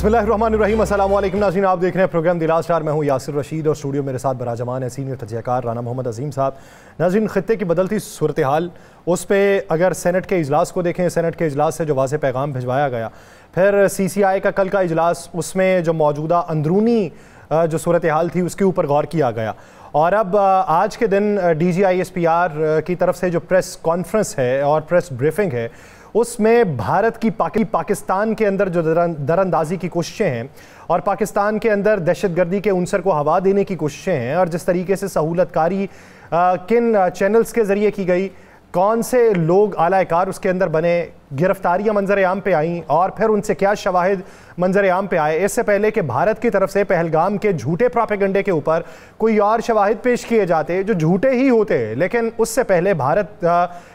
बिस्मिल्लाहिर्रहमानिर्रहीम, अस्सलाम वालेकुम नाज़रीन, आप देख रहे हैं प्रोग्राम द लास्ट स्टार। मैं हूं यासिर रशीद और स्टूडियो मेरे साथ बराजमान है सीनियर तजज़ियाकार राना मोहम्मद अजीम साहब। नाज़रीन, ख़ित्ते की बदलती सूरत हाल, उस पर अगर सेनेट के इजलास को देखें, सेनेट के इजलास से जो वाज़ेह पैगाम भिजवाया गया, फिर CCI का कल का इजलास, उसमें जो मौजूदा अंदरूनी जो सूरत हाल थी उसके ऊपर गौर किया गया। और अब आज के दिन DGISPR की तरफ से जो प्रेस कॉन्फ्रेंस है और प्रेस ब्रीफिंग है, उसमें भारत की पाकिस्तान के अंदर जो दरअंदाजी की कोशिशें हैं और पाकिस्तान के अंदर दहशतगर्दी के उनसर को हवा देने की कोशिशें हैं और जिस तरीके से सहूलतकारी किन चैनल्स के ज़रिए की गई, कौन से लोग आला-ए-कार उसके अंदर बने, गिरफ्तारियां मंजर आम पे आईं और फिर उनसे क्या शवाहिद मंजर आम पे आए, इससे पहले कि भारत की तरफ से पहलगाम के झूठे प्रोपेगेंडे के ऊपर कोई और शवाहिद पेश किए जाते जो झूठे ही होते, लेकिन उससे पहले भारत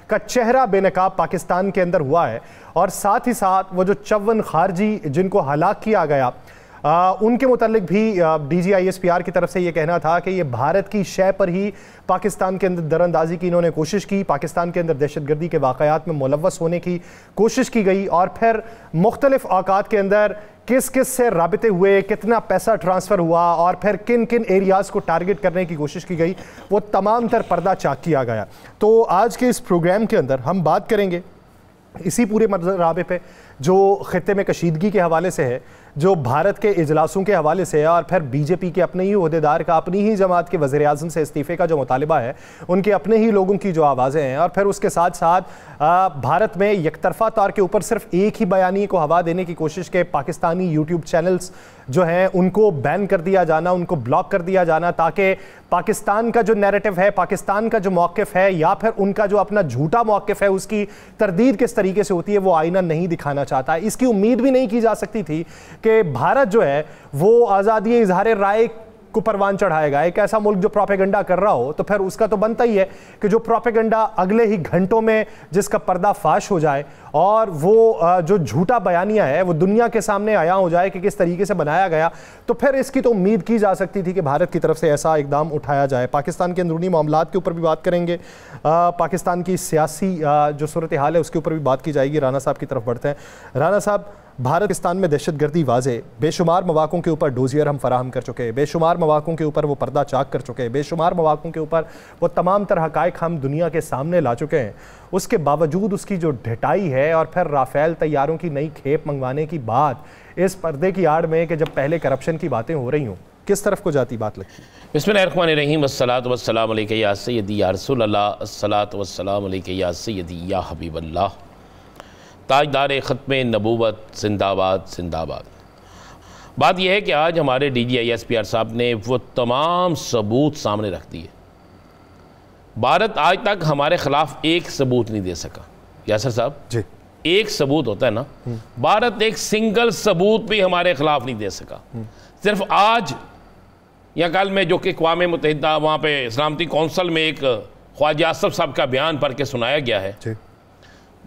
का चेहरा बेनकाब पाकिस्तान के अंदर हुआ है। और साथ ही साथ वो जो 54 खारजी जिनको हलाक किया गया, उनके मुतालिक भी DGISPR की तरफ से ये कहना था कि ये भारत की शय पर ही पाकिस्तान के अंदर दरअंदाजी की इन्होंने कोशिश की, पाकिस्तान के अंदर दहशतगर्दी के वाक़यात में मुलव्वस होने की कोशिश की गई और फिर मुख्तलिफ औकात के अंदर किस किस से राबिते हुए, कितना पैसा ट्रांसफ़र हुआ और फिर किन किन एरियाज़ को टारगेट करने की कोशिश की गई, वो तमाम तर पर्दा चाक किया गया। तो आज के इस प्रोग्राम के अंदर हम बात करेंगे इसी पूरे मसले पे जो ख़ित्ते में कशीदगी के हवाले से है, जो भारत के इजलासों के हवाले से है और फिर BJP के अपने ही ओहदेदार का, अपनी ही जमात के वज़ीर आज़म से इस्तीफ़े का जो मुतालिबा है, उनके अपने ही लोगों की जो आवाज़ें हैं और फिर उसके साथ साथ भारत में यकतरफ़ा तौर के ऊपर सिर्फ एक ही बयानी को हवा देने की कोशिश के पाकिस्तानी यूट्यूब चैनल्स जो हैं उनको बैन कर दिया जाना, उनको ब्लॉक कर दिया जाना, ताकि पाकिस्तान का जो नैरेटिव है, पाकिस्तान का जो मौक़िफ़ है या फिर उनका जो अपना झूठा मौक़िफ़ है उसकी तरदीद किस तरीके से होती है वो आईना नहीं दिखाना चाहता है। इसकी उम्मीद भी नहीं की जा सकती थी कि भारत जो है वो आज़ादी इज़हार राय को परवान चढ़ाएगा। एक ऐसा मुल्क जो प्रोपेगेंडा कर रहा हो तो फिर उसका तो बनता ही है कि जो प्रोपेगेंडा अगले ही घंटों में जिसका पर्दाफाश हो जाए और वो जो झूठा बयानिया है वो दुनिया के सामने आया हो जाए कि किस तरीके से बनाया गया, तो फिर इसकी तो उम्मीद की जा सकती थी कि भारत की तरफ से ऐसा इकदाम उठाया जाए। पाकिस्तान के अंदरूनी मामलात के ऊपर भी बात करेंगे, पाकिस्तान की सियासी जो सूरत हाल है उसके ऊपर भी बात की जाएगी। राना साहब की तरफ बढ़ते हैं। राना साहब, भारत पाकिस्तान में दहशतगर्दी वाज़े, बेशुमार मौक़ों के ऊपर डोजियर हम फराहम कर चुके हैं, बेशुमार मौक़ों के ऊपर वो पर्दा चाक कर चुके हैं, बेशुमार मौक़ों के ऊपर वो तमाम तरह हक़ाइक़ हम दुनिया के सामने ला चुके हैं। उसके बावजूद उसकी जो ढिटाई है और फिर राफ़ेल तैयारों की नई खेप मंगवाने की बात इस पर्दे की आड़ में कि जब पहले करप्शन की बातें हो रही हों, किस तरफ को जाती बात लगती है? बिस्मिल्लाहिर्रहमानिर्रहीम, अस्सलातु वस्सलामु अलैका या सय्यदी या रसूलल्लाह, अस्सलातु वस्सलामु अलैका या सय्यदी या हबीबल्लाह, ताजदार ख़त्मे नबूवत जिंदाबाद जिंदाबाद। बात यह है कि आज हमारे DGISPR साहब ने वो तमाम सबूत सामने रख दिए। भारत आज तक हमारे ख़िलाफ़ एक सबूत नहीं दे सका। यासर साहब जी, एक सबूत होता है ना, भारत एक सिंगल सबूत भी हमारे ख़िलाफ़ नहीं दे सका। सिर्फ आज या कल में जो कि अक़वाम मुत्तहिदा वहाँ पे सलामती कौंसल में एक ख्वाजा आसफ साहब का बयान पढ़ के सुनाया गया है,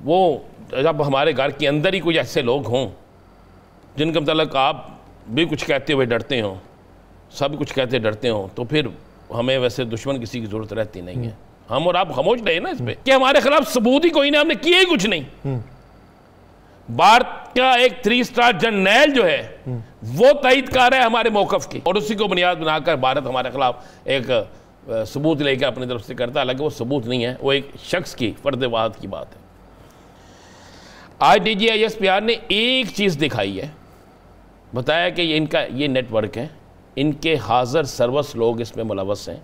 वो जब हमारे घर के अंदर ही कुछ ऐसे लोग हों जिनके मतलब आप भी कुछ कहते हुए डरते हों, सब कुछ कहते डरते हों, तो फिर हमें वैसे दुश्मन किसी की ज़रूरत रहती नहीं है। हम और आप खामोश रहे ना इस पर कि हमारे खिलाफ सबूत ही कोई नहीं, हमने किया ही कुछ नहीं। भारत का एक 3 स्टार जनरल जो है वो तईद कर रहा है हमारे मौक़िफ़ की और उसी को बुनियाद बनाकर भारत हमारे खिलाफ एक सबूत लेकर अपनी तरफ से करता है। हालांकि वो सबूत नहीं है, वो एक शख्स की फ़र्द-ए-वाहिद की बात है। आज DGISPR ने एक चीज़ दिखाई है, बताया कि इनका ये नेटवर्क है, इनके हाज़र सर्वस लोग इसमें मुलव्वस हैं,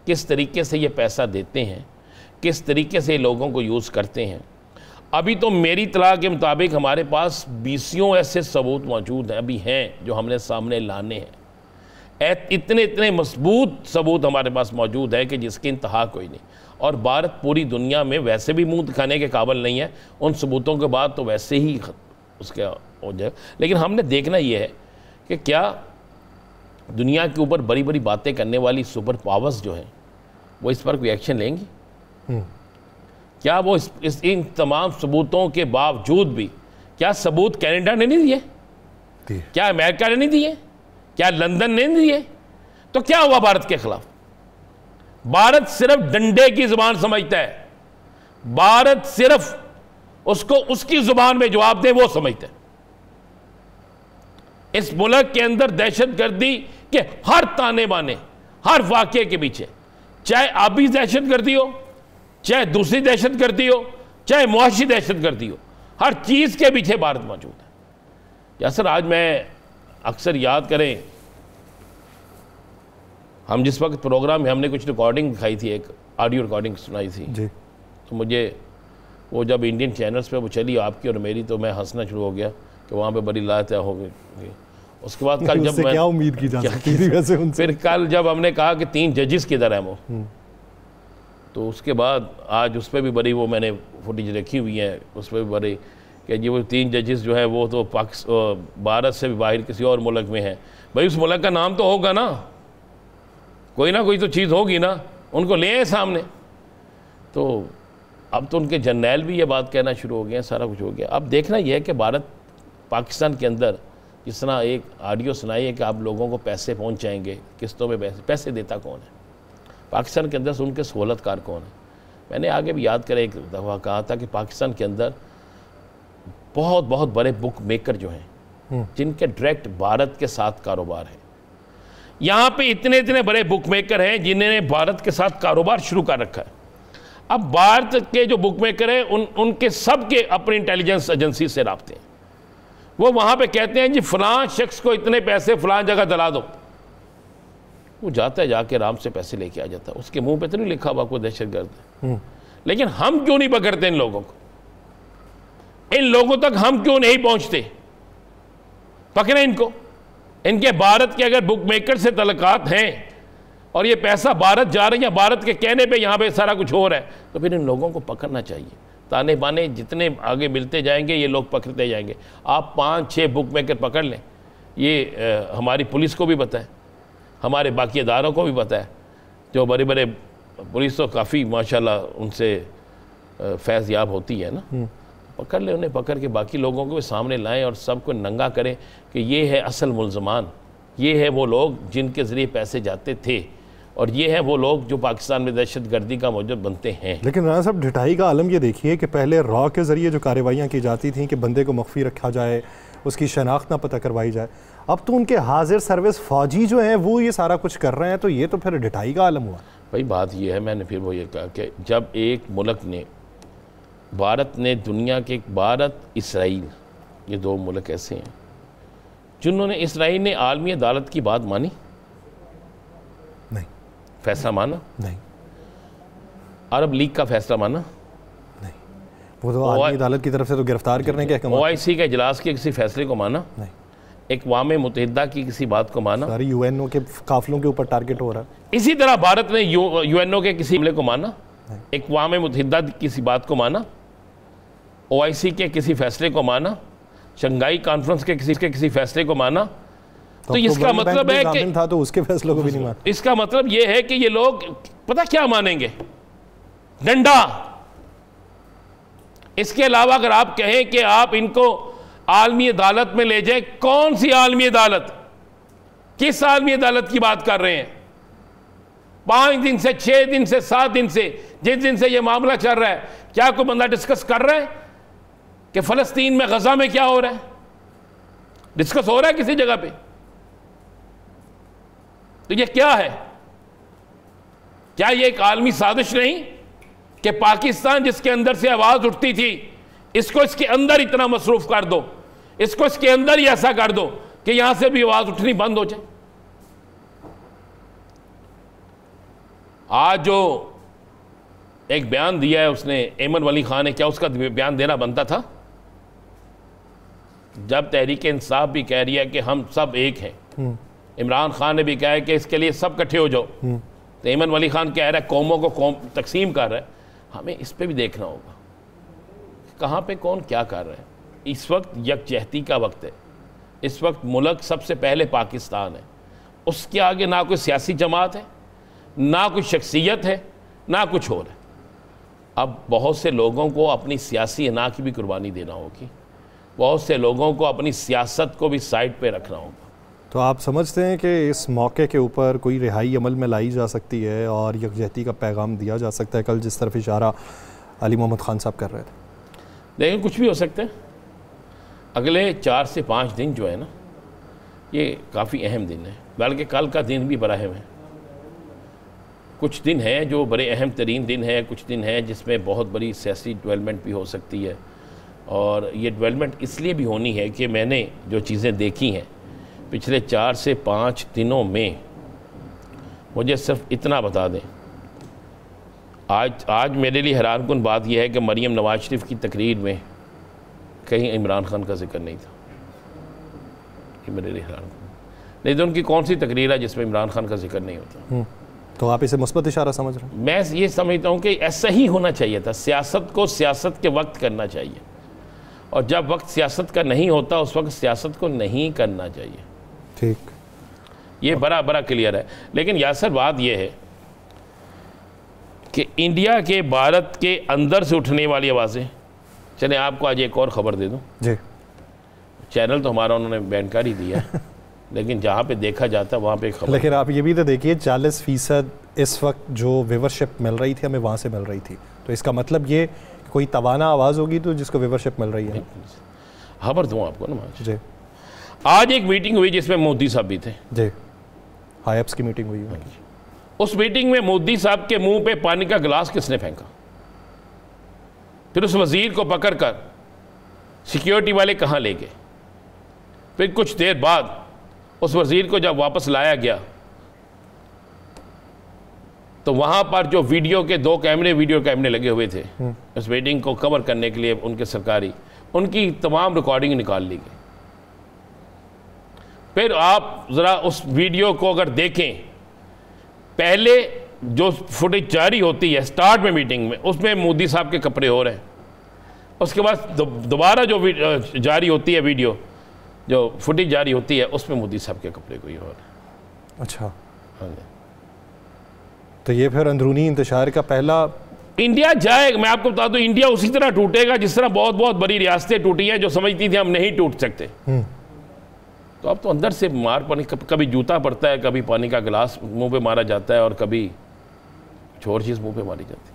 किस तरीके से ये पैसा देते हैं, किस तरीके से लोगों को यूज़ करते हैं। अभी तो मेरी इत्तला के मुताबिक हमारे पास 20 ऐसे सबूत मौजूद हैं, अभी हैं जो हमने सामने लाने हैं। इतने इतने मजबूत सबूत हमारे पास मौजूद है कि जिसकी इंतहा कोई नहीं। और भारत पूरी दुनिया में वैसे भी मुंह दिखाने के काबिल नहीं है, उन सबूतों के बाद तो वैसे ही उसका हो जाए। लेकिन हमने देखना ये है कि क्या दुनिया के ऊपर बड़ी बड़ी बातें करने वाली सुपर पावर्स जो हैं वो इस पर कोई एक्शन लेंगी? क्या वो इन तमाम सबूतों के बावजूद भी, क्या सबूत कनाडा ने नहीं दिए, क्या अमेरिका ने नहीं दिए, क्या लंदन ने नहीं दिए? तो क्या हुआ भारत के खिलाफ? भारत सिर्फ डंडे की जुबान समझता है, भारत सिर्फ उसको उसकी जुबान में जवाब दे वो समझता है। इस मुल्क के अंदर दहशतगर्दी के हर ताने बाने, हर वाक़े के पीछे, चाहे आबी दहशतगर्दी हो, चाहे दूसरी दहशतगर्दी हो, चाहे मुआशी दहशतगर्दी हो, हर चीज़ के पीछे भारत मौजूद है। यासर, आज मैं अक्सर याद करें, हम जिस वक्त प्रोग्राम में हमने कुछ रिकॉर्डिंग दिखाई थी, एक ऑडियो रिकॉर्डिंग सुनाई थी जी, तो मुझे वो जब इंडियन चैनल्स पे वो चली आपकी और मेरी, तो मैं हंसना शुरू हो गया कि वहाँ पे बड़ी लातया हो गई। उसके बाद कल जब मैं क्या उम्मीद की जा सकती थी वैसे उनसे? फिर कल जब हमने कहा कि 3 जजेस किधर हैं वो, तो उसके बाद आज उस पर भी बड़ी वो मैंने फुटेज रखी हुई है, उस पर भी बड़ी कि जी वो 3 जजेस जो है वो तो भारत से भी बाहर किसी और मुल्क में हैं। भाई उस मुल्क का नाम तो होगा ना कोई तो चीज़ होगी ना, उनको ले आए सामने। तो अब तो उनके जर्नैल भी ये बात कहना शुरू हो गए हैं, सारा कुछ हो गया। अब देखना यह है कि भारत पाकिस्तान के अंदर जिस तरह एक ऑडियो सुनाई है कि आप लोगों को पैसे पहुंचाएंगे, किस्तों में पैसे देता कौन है? पाकिस्तान के अंदर से उनके सहूलतकार कौन है? मैंने आगे भी याद करें, एक दफ़ा कहा था कि पाकिस्तान के अंदर बहुत बहुत बड़े बुक मेकर जो हैं, जिनके डायरेक्ट भारत के साथ कारोबार है। यहाँ पे इतने इतने बड़े बुक मेकर हैं जिन्होंने भारत के साथ कारोबार शुरू कर रखा है। अब भारत के जो बुक मेकर हैं उनके सब के अपनी इंटेलिजेंस एजेंसी से राब्ते हैं। वो वहाँ पे कहते हैं जी फलां शख्स को इतने पैसे फलां जगह दिला दो, वो जाता है जाके आराम से पैसे लेके आ जाता है। उसके मुंह पे तो नहीं लिखा हुआ कोई दहशतगर्द है। लेकिन हम क्यों नहीं पकड़ते इन लोगों को? इन लोगों तक हम क्यों नहीं पहुंचते? पकड़े इनको। इनके भारत के अगर बुक मेकर से तल्लुकात हैं और ये पैसा भारत जा रहा है या भारत के कहने पे यहाँ पे सारा कुछ हो रहा है, तो फिर इन लोगों को पकड़ना चाहिए। ताने बाने जितने आगे मिलते जाएंगे ये लोग पकड़ते जाएंगे। आप 5-6 बुक मेकर पकड़ लें, ये हमारी पुलिस को भी पता है, हमारे बाकी इदारों को भी पता है। जो बड़े बड़े पुलिस तो काफ़ी माशाल्लाह उनसे फैज़ याब होती है ना, पकड़ ले उन्हें, पकड़ के बाकी लोगों को भी सामने लाएं और सबको नंगा करें कि ये है असल मुल्ज़मान, ये है वो लोग जिनके ज़रिए पैसे जाते थे और ये है वो लोग जो पाकिस्तान में दहशतगर्दी का मौजूद बनते हैं। लेकिन राना साहब, ढिठाई का आलम ये देखिए कि पहले रॉ के ज़रिए जो कार्रवाइयाँ की जाती थी कि बंदे को मख्फी रखा जाए, उसकी शनाख्त ना पता करवाई जाए, अब तो उनके हाजिर सर्विस फ़ौजी जो हैं वो ये सारा कुछ कर रहे हैं, तो ये तो फिर ढिठाई का आलम हुआ। भाई बात ये है, मैंने फिर वो ये कहा कि जब एक मुल्क ने, भारत ने दुनिया के, भारत इसराइल, ये 2 मुल्क ऐसे हैं जिन्होंने, इसराइल ने आलमी अदालत की बात मानी नहीं, फैसला माना नहीं, अरब लीग का फैसला माना नहीं, वो तो आलमी अदालत की तरफ से तो गिरफ्तार करने के अहकाम, OIC के इजलास के किसी फैसले को माना नहीं, अक़वाम मुत्तहिदा की किसी बात को माना, सारी UNO के काफिलों के ऊपर टारगेट हो रहा है। इसी तरह भारत ने UNO के किसी हमले को माना, अक़वाम मुत्तहिदा की किसी बात को माना, OIC के किसी फैसले को माना, शंघाई कॉन्फ्रेंस के किसी फैसले को माना। तो इसका मतलब है कि था तो उसके फैसलों को भी नहीं माना। इसका मतलब ये है कि ये लोग पता क्या मानेंगे? डंडा। इसके अलावा अगर आप कहें कि आप इनको आलमी अदालत में ले जाए, कौन सी आलमी अदालत, किस आलमी अदालत की बात कर रहे हैं? 5 दिन से, 6 दिन से, 7 दिन से, जिस दिन से यह मामला चल रहा है, क्या कोई बंदा डिस्कस कर रहा है कि फ़लस्तीन में, गजा में क्या हो रहा है? डिस्कस हो रहा है किसी जगह पे? तो ये क्या है? क्या ये एक आलमी साजिश नहीं कि पाकिस्तान जिसके अंदर से आवाज उठती थी, इसको इसके अंदर इतना मसरूफ कर दो, इसको इसके अंदर ही ऐसा कर दो कि यहां से भी आवाज उठनी बंद हो जाए। आज जो एक बयान दिया है उसने, एमन वली खान ने, क्या उसका बयान देना बनता था? जब तहरीक इंसाफ भी कह रही है कि हम सब एक हैं, इमरान खान ने भी कहा है कि इसके लिए सब इकट्ठे हो जाओ, तो एमन वली खान कह रहा है कौमों को कौम तकसीम कर रहा है। हमें इस पे भी देखना होगा कहाँ पे कौन क्या कर रहा है। इस वक्त यकजहती का वक्त है। इस वक्त मुल्क सबसे पहले पाकिस्तान है, उसके आगे ना कोई सियासी जमात है, ना कोई शख्सियत है, ना कुछ और है। अब बहुत से लोगों को अपनी सियासी अना की भी कुर्बानी देना होगी, बहुत से लोगों को अपनी सियासत को भी साइड पे रखना होगा। तो आप समझते हैं कि इस मौके के ऊपर कोई रिहाई अमल में लाई जा सकती है और यकजहती का पैगाम दिया जा सकता है, कल जिस तरफ इशारा अली मोहम्मद खान साहब कर रहे थे? लेकिन कुछ भी हो सकता है। अगले 4 से 5 दिन जो है ना, ये काफ़ी अहम दिन है, बल्कि कल का दिन भी बड़ा अहम है। कुछ दिन हैं जो बड़े अहम तरीन दिन है, कुछ दिन हैं जिसमें बहुत बड़ी सियासी डेवलपमेंट भी हो सकती है। और ये डेवलपमेंट इसलिए भी होनी है कि मैंने जो चीज़ें देखी हैं पिछले 4 से 5 दिनों में, मुझे सिर्फ इतना बता दें, आज मेरे लिए हैरानकुन बात यह है कि मरीम नवाज शरीफ की तकरीर में कहीं इमरान खान का जिक्र नहीं था। ये मेरे लिए हैरानकुन, नहीं तो उनकी कौन सी तकरीर है जिसमें इमरान खान का जिक्र नहीं होता? तो आप इसे मुस्बत इशारा समझ रहे हैं? मैं ये समझता हूँ कि ऐसा ही होना चाहिए था। सियासत को सियासत के वक्त करना चाहिए, और जब वक्त सियासत का नहीं होता उस वक्त सियासत को नहीं करना चाहिए। ठीक, ये बड़ा क्लियर है। लेकिन यासर बात यह है कि इंडिया के भारत के अंदर से उठने वाली आवाज़ें, चलें आपको आज एक और ख़बर दे दूँ जी। चैनल तो हमारा उन्होंने बैन कर ही दिया लेकिन जहाँ पे देखा जाता वहाँ पे खबर। लेकिन आप ये भी तो देखिए 40% इस वक्त जो व्यूवरशिप मिल रही थी हमें वहाँ से मिल रही थी, तो इसका मतलब ये कोई तवाना आवाज़ होगी तो जिसको व्यूवरशिप मिल रही है। खबर दूँ आपको ना जी, आज एक मीटिंग हुई जिसमें मोदी साहब भी थे। जी, हाइप्स की मीटिंग हुई है। उस मीटिंग में मोदी साहब के मुंह पे पानी का गिलास किसने फेंका? फिर उस वजीर को पकड़कर सिक्योरिटी वाले कहाँ ले गए? फिर कुछ देर बाद उस वजीर को जब वापस लाया गया तो वहां पर जो वीडियो के 2 वीडियो कैमरे लगे हुए थे उस मीटिंग को कवर करने के लिए उनके सरकारी, उनकी तमाम रिकॉर्डिंग निकाल ली गई। फिर आप ज़रा उस वीडियो को अगर देखें, पहले जो फुटेज जारी होती है स्टार्ट में मीटिंग में, उसमें मोदी साहब के कपड़े हो रहे हैं। उसके बाद दोबारा जो जारी होती है वीडियो, जो फुटेज जारी होती है, उसमें मोदी साहब के कपड़े कोई और। अच्छा, हाँ, तो ये फिर अंदरूनी इंतशार का पहला इंडिया जाएगा। मैं आपको बता दूं, इंडिया उसी तरह टूटेगा जिस तरह बहुत बड़ी रियासतें टूटी हैं जो समझती थी हम नहीं टूट सकते। तो अब तो अंदर से मार पानी, कभी जूता पड़ता है, कभी पानी का गिलास मुंह पे मारा जाता है, और कभी कुछ और चीज़ मुंह पे मारी जाती है।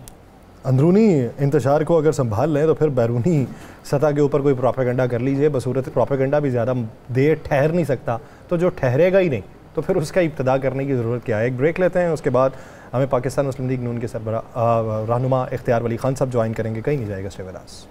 अंदरूनी इंतशार को अगर संभाल लें तो फिर बैरूनी सतह के ऊपर कोई प्रोपेगेंडा कर लीजिए। बसूरत प्रोपेगेंडा भी ज़्यादा देर ठहर नहीं सकता, तो जो ठहरेगा ही नहीं तो फिर उसका इब्तदा करने की ज़रूरत क्या है। एक ब्रेक लेते हैं, उसके बाद हमें पाकिस्तान मुस्लिम लीग नून के सरबराह रहनुमा इख्तियार वली खान साहब ज्वाइन करेंगे। कहीं नहीं जाएगा, स्टे विद अस।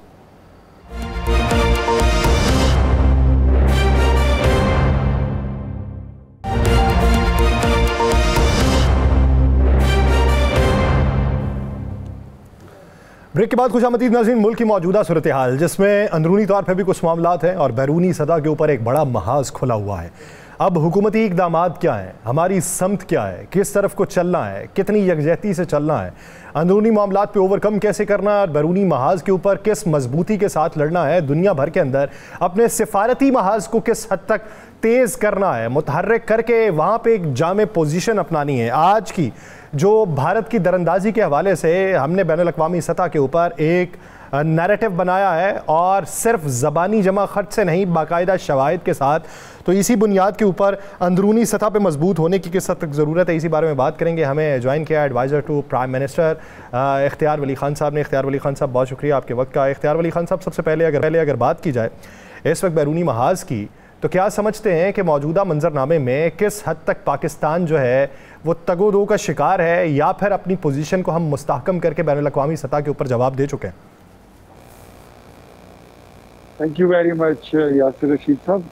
ब्रेक के बाद खुशामदीद नाज़रीन, मुल्क की मौजूदा सूरत हाल जिसमें अंदरूनी तौर पर भी कुछ मामलात हैं और बैरूनी सतह के ऊपर एक बड़ा महाज खुला हुआ है। अब हुकूमती इक़दामात क्या हैं, हमारी समत क्या है, किस तरफ को चलना है, कितनी यकजहती से चलना है, अंदरूनी मामलात पे ओवरकम कैसे करना है और बैरूनी महाज के ऊपर किस मजबूती के साथ लड़ना है, दुनिया भर के अंदर अपने सिफारती महाज को किस हद तक तेज़ करना है, मुतहर्रिक करके वहाँ पे एक जामे पोजीशन अपनानी है। आज की जो भारत की दरअंदाजी के हवाले से हमने बैनुल-अक़वामी सतह के ऊपर एक नैरेटिव बनाया है, और सिर्फ ज़बानी जमा खर्च से नहीं, बाकायदा शवाहिद के साथ। तो इसी बुनियाद के ऊपर अंदरूनी सतह पे मजबूत होने की किस हद तक ज़रूरत है, इसी बारे में बात करेंगे। हमें ज्वाइन किया एडवाइज़र टू प्राइम मिनिस्टर इख्तियार वली खान साहब ने। इख्तियार वली खान साहब, बहुत शुक्रिया आपके वक्त का। इख्तियार वली खान साहब, सबसे पहले अगर बात की जाए इस वक्त बैरूनी महाज की, तो क्या समझते हैं कि मौजूदा मंजरनामे में किस हद तक पाकिस्तान जो है वो तगोदो का शिकार है, या फिर अपनी पोजीशन को हम मुस्तहकम करके बैनुल-अक़वामी सतह के ऊपर जवाब दे चुके हैं? Thank you very much Yasir Rashid साहब।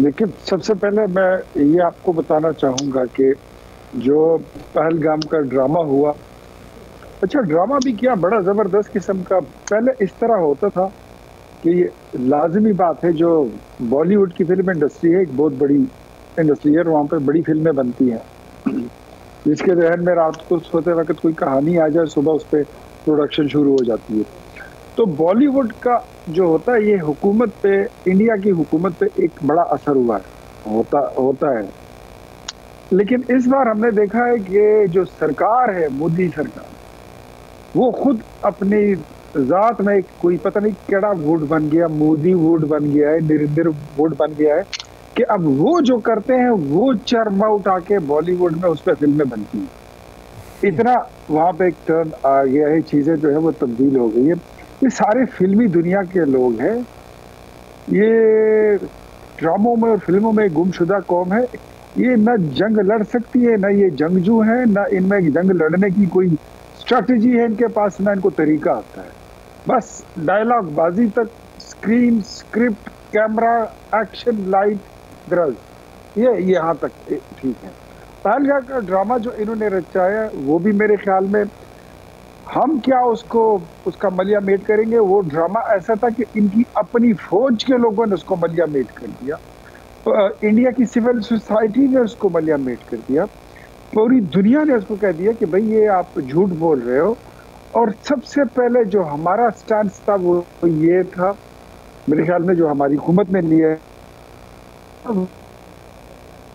लेकिन सबसे पहले मैं ये आपको बताना चाहूँगा कि जो पहलगाम का ड्रामा हुआ, अच्छा ड्रामा भी क्या, बड़ा ज़बरदस्त किस्म का। पहले इस तरह होता था कि ये लाजमी बात है, जो बॉलीवुड की फिल्म इंडस्ट्री है एक बहुत बड़ी इंडस्ट्री है, वहाँ पे बड़ी फिल्में बनती हैं, जिसके जहन में रात को सोते वक्त कोई कहानी आ जाए, सुबह उस पर प्रोडक्शन शुरू हो जाती है। तो बॉलीवुड का जो होता है, ये हुकूमत पे, इंडिया की हुकूमत पे एक बड़ा असर हुआ है, होता है। लेकिन इस बार हमने देखा है कि जो सरकार है, मोदी सरकार, वो खुद अपनी ज़ात में कोई पता नहीं केड़ा वुड बन गया, मोदी वुड बन गया है, नरेंद्र वुड बन गया है, कि अब वो जो करते हैं वो चर्मा उठा के बॉलीवुड में उस पर फिल्में बनती हैं। इतना वहाँ पे एक टर्न आ गया है, चीज़ें जो है वो तब्दील हो गई है। ये सारे फिल्मी दुनिया के लोग हैं, ये ड्रामों में और फिल्मों में गुमशुदा कौम है। ये न जंग लड़ सकती है, न ये जंगजू है, न इनमें जंग लड़ने की कोई स्ट्रैटेजी है इनके पास, न इनको तरीका आता है। बस डायलॉग बाजी तक, screen, script, camera, action, light, drug, ये यहाँ तक ठीक है। पहलगाम का ड्रामा जो इन्होंने रचाया वो भी मेरे ख्याल में हम क्या उसका मलिया मेट करेंगे। वो ड्रामा ऐसा था कि इनकी अपनी फौज के लोगों ने उसको मलिया मेट कर दिया, इंडिया की सिविल सोसाइटी ने उसको मलिया मेट कर दिया, पूरी दुनिया ने उसको कह दिया कि भाई ये आप झूठ बोल रहे हो। और सबसे पहले जो हमारा स्टैंड था वो ये था, मेरे ख्याल में जो हमारी हुकूमत ने लिया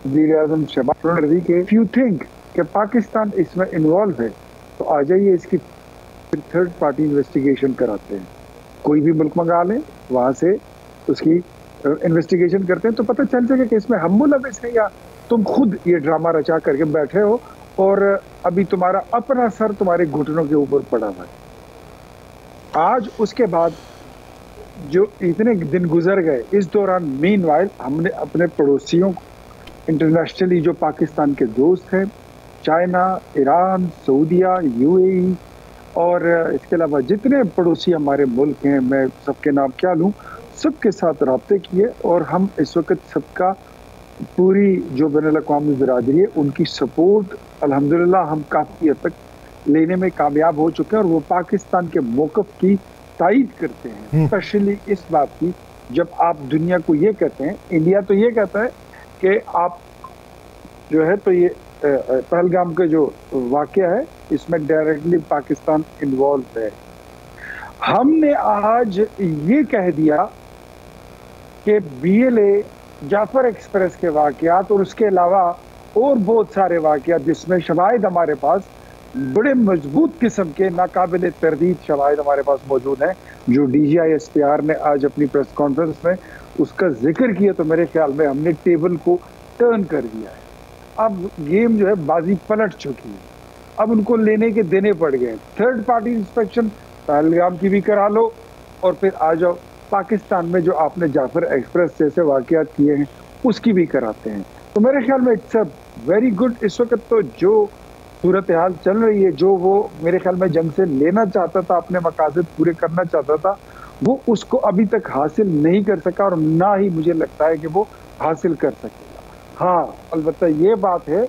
वज़ीर-ए-आज़म शहबाज शरीफ के, इफ यू थिंक कि पाकिस्तान इसमें इन्वॉल्व है तो आ जाइए, इसकी थर्ड पार्टी इन्वेस्टिगेशन कराते हैं। कोई भी मुल्क मंगा लें, वहाँ से उसकी इन्वेस्टिगेशन करते हैं तो पता चल सके कि इसमें हम मुलविस हैं या तुम खुद ये ड्रामा रचा करके बैठे हो और अभी तुम्हारा अपना सर तुम्हारे घुटनों के ऊपर पड़ा हुआ है। आज उसके बाद जो इतने दिन गुजर गए, इस दौरान मीनवाइल हमने अपने पड़ोसियों इंटरनेशनली जो पाकिस्तान के दोस्त हैं, चाइना, ईरान, सऊदिया, यूएई और इसके अलावा जितने पड़ोसी हमारे मुल्क हैं, मैं सबके नाम क्या लूँ, सबके साथ रब्ते किए और हम इस वक्त सबका पूरी जो बैनुल-अक़वामी बिरादरी है उनकी सपोर्ट अल्हम्दुलिल्लाह हम काफ़ी हद तक लेने में कामयाब हो चुके हैं और वो पाकिस्तान के मौक़िफ़ की तायीद करते हैं। स्पेशली इस बात की जब आप दुनिया को ये कहते हैं, इंडिया तो ये कहता है कि आप जो है तो ये पहलगाम का जो वाक़या है इसमें डायरेक्टली पाकिस्तान इन्वॉल्व है। हमने आज ये कह दिया कि BLA, जाफर एक्सप्रेस के वाक़यात और उसके अलावा और बहुत सारे वाक़यात जिसमें शवाहिद हमारे पास बड़े मजबूत किस्म के नाकाबिल तरदीद शवाहिद हमारे पास मौजूद हैं, जो DGI SPR ने आज अपनी प्रेस कॉन्फ्रेंस में उसका जिक्र किया तो मेरे ख्याल में हमने टेबल को टर्न कर दिया है। अब गेम जो है बाजी पलट चुकी है, अब उनको लेने के देने पड़ गए। थर्ड पार्टी इंस्पेक्शन पहलगाम की भी करा लो और फिर आ जाओ पाकिस्तान में जो आपने जाफर एक्सप्रेस जैसे वाक़यात किए हैं उसकी भी कराते हैं। तो मेरे ख्याल में इट्स अ वेरी गुड। इस वक्त तो जो सूरत हाल चल रही है, जो वो मेरे ख्याल में जंग से लेना चाहता था, अपने मकासद पूरे करना चाहता था, वो उसको अभी तक हासिल नहीं कर सका और ना ही मुझे लगता है कि वो हासिल कर सकेगा। हाँ, अलबत्ता ये बात है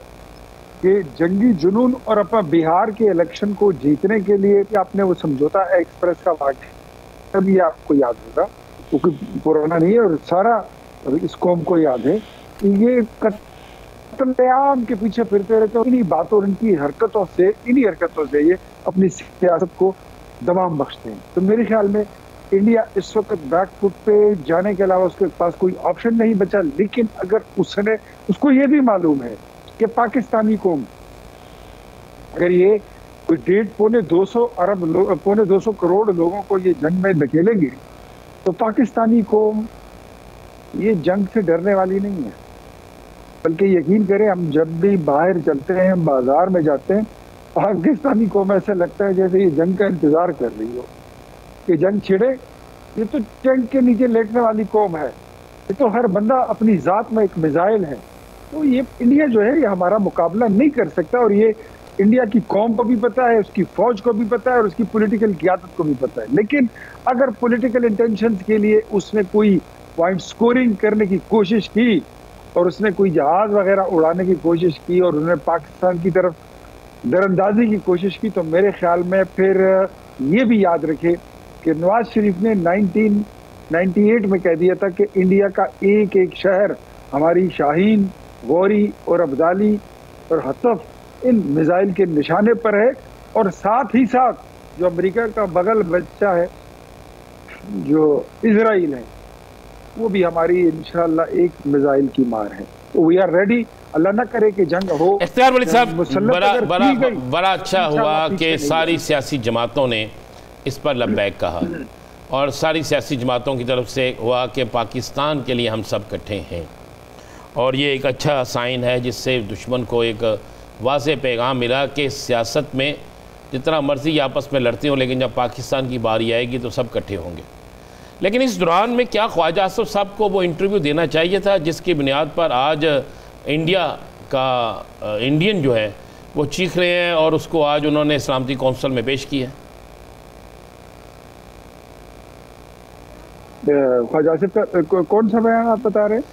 कि जंगी जुनून और अपना बिहार के इलेक्शन को जीतने के लिए आपने वो समझौता एक्सप्रेस का वाक़या भी आपको याद होगा, क्योंकि पुराना नहीं है और सारा इस कौम को याद है। ये कत्लेआम के पीछे फिरते रहते हैं, इन्हीं बातों और इनकी हरकतों से, इन्हीं हरकतों से ये अपनी सियासत को दबाम बख्शते हैं। तो मेरे ख्याल में इंडिया इस वक्त बैकफुट पे जाने के अलावा उसके पास कोई ऑप्शन नहीं बचा। लेकिन अगर उसको ये भी मालूम है कि पाकिस्तानी कौम अगर ये कोई 250 करोड़ लोगों को ये जंग में धकेलेंगे तो पाकिस्तानी कौम ये जंग से डरने वाली नहीं है। बल्कि यकीन करें, हम जब भी बाहर चलते हैं, बाजार में जाते हैं, पाकिस्तानी कौम ऐसा लगता है जैसे ये जंग का इंतजार कर रही हो कि जंग छिड़े। ये तो टैंक के नीचे लेटने वाली कौम है, ये तो हर बंदा अपनी जात में एक मिसाइल है। तो ये इंडिया जो है ये हमारा मुकाबला नहीं कर सकता और ये इंडिया की कौम को भी पता है, उसकी फौज को भी पता है और उसकी पॉलिटिकल क़ियादत को भी पता है। लेकिन अगर पॉलिटिकल इंटेंशंस के लिए उसने कोई पॉइंट स्कोरिंग करने की कोशिश की और उसने कोई जहाज वगैरह उड़ाने की कोशिश की और उसने पाकिस्तान की तरफ दरअंदाजी की कोशिश की, तो मेरे ख्याल में फिर ये भी याद रखे कि नवाज शरीफ ने 1998 में कह दिया था कि इंडिया का एक एक शहर हमारी शाहीन, गौरी और अब्दाली और हतफ इन मिसाइल के निशाने पर है। और साथ ही साथ जो अमेरिका का बगल बच्चा है जो इजराइल है, वो भी हमारी इंशाल्लाह एक मिसाइल की मार है। तो वी आर रेडी। अल्लाह ना करे कि जंग हो। इख्तियार वली साहब, बड़ा अच्छा हुआ कि सारी सियासी जमातों ने इस पर लब्बैक कहा और सारी सियासी जमातों की तरफ से हुआ कि पाकिस्तान के लिए हम सब इकट्ठे हैं और ये एक अच्छा साइन है जिससे दुश्मन को एक वाज़ेह पैगाम मिला कि सियासत में जितना मर्ज़ी आपस में लड़ते हो लेकिन जब पाकिस्तान की बारी आएगी तो सब इकट्ठे होंगे। लेकिन इस दौरान में क्या ख्वाजा आसिफ साहब को वो इंटरव्यू देना चाहिए था जिसकी बुनियाद पर आज इंडिया का इंडियन जो है वो चीख रहे हैं और उसको आज उन्होंने सलामती कौंसिल में पेश किया है? ख्वाजा आसिफ का कौन सा बयान आप बता रहे हैं?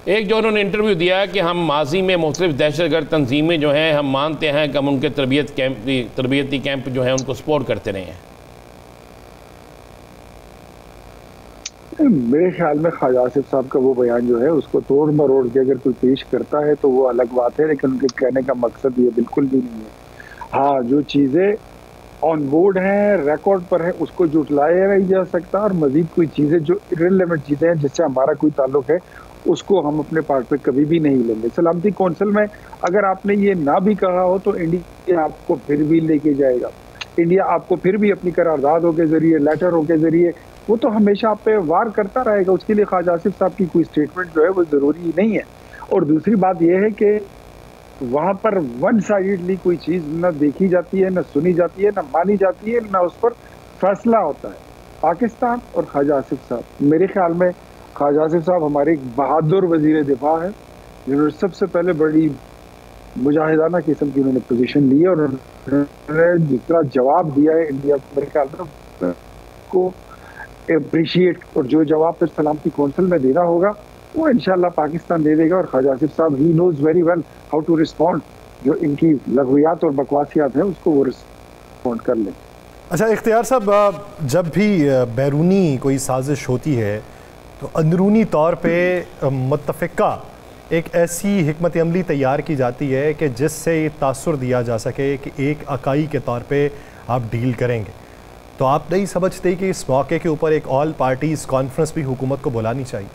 एक जो उन्होंने इंटरव्यू दिया है कि हम माजी में मुख्तलिफ दहशतगर्द तंजीमें जो हैं हम मानते हैं कि हम उनके तरबियती कैंप जो है उनको सपोर्ट करते रहे हैं। मेरे ख्याल में ख्वाजा आसिफ साहब का वो बयान जो है उसको तोड़ मरोड़ के अगर कोई पेश करता है तो वो अलग बात है, लेकिन उनके कहने का मकसद ये बिल्कुल भी नहीं है। हाँ, जो चीज़ें ऑन बोर्ड हैं, रिकॉर्ड पर है, उसको जुटलाया नहीं जा सकता, और मजीद कोई चीज़ें जो इररिलेवेंट चीज़ें हैं जिससे हमारा कोई ताल्लुक है उसको हम अपने पार्ट पे कभी भी नहीं लेंगे। सलामती कौंसिल में अगर आपने ये ना भी कहा हो तो इंडिया आपको फिर भी लेके जाएगा। इंडिया आपको फिर भी अपनी करारदादों के जरिए, लेटरों के जरिए, वो तो हमेशा आप पे वार करता रहेगा। उसके लिए ख्वाजा आसिफ साहब की कोई स्टेटमेंट जो है वो ज़रूरी नहीं है। और दूसरी बात यह है कि वहाँ पर वन साइडेडली कोई चीज़ न देखी जाती है, न सुनी जाती है, न मानी जाती है, न उस पर फैसला होता है। पाकिस्तान और ख्वाजा आसिफ साहब, मेरे ख्याल में ख्वाजा आसिफ साहब हमारे एक बहादुर वजीर दिफा है जिन्होंने सबसे पहले बड़ी मुजाहिदाना किस्म की उन्होंने पोजीशन ली है, और उन्होंने जितना जवाब दिया है इंडिया को, मेरे ख्याल में को अप्रिशिएट, और जो जवाब फिर सलामती कौंसिल में देना होगा वो इंशाल्लाह पाकिस्तान दे देगा। और ख्वाजा आसिफ साहब he knows very well how to respond, जो इनकी लघुयात और बकवासियात हैं उसको वो रिस्पॉन्ड कर लें। अच्छा इख्तियार साहब, जब भी बैरूनी कोई साजिश होती है तो अंदरूनी तौर पे मुत्तफ़िका एक ऐसी हिकमत अमली तैयार की जाती है कि जिससे ये तासुर दिया जा सके कि एक इकाई के तौर पे आप डील करेंगे। तो आप नहीं समझते कि इस मौके के ऊपर एक ऑल पार्टीज़ कॉन्फ्रेंस भी हुकूमत को बुलानी चाहिए?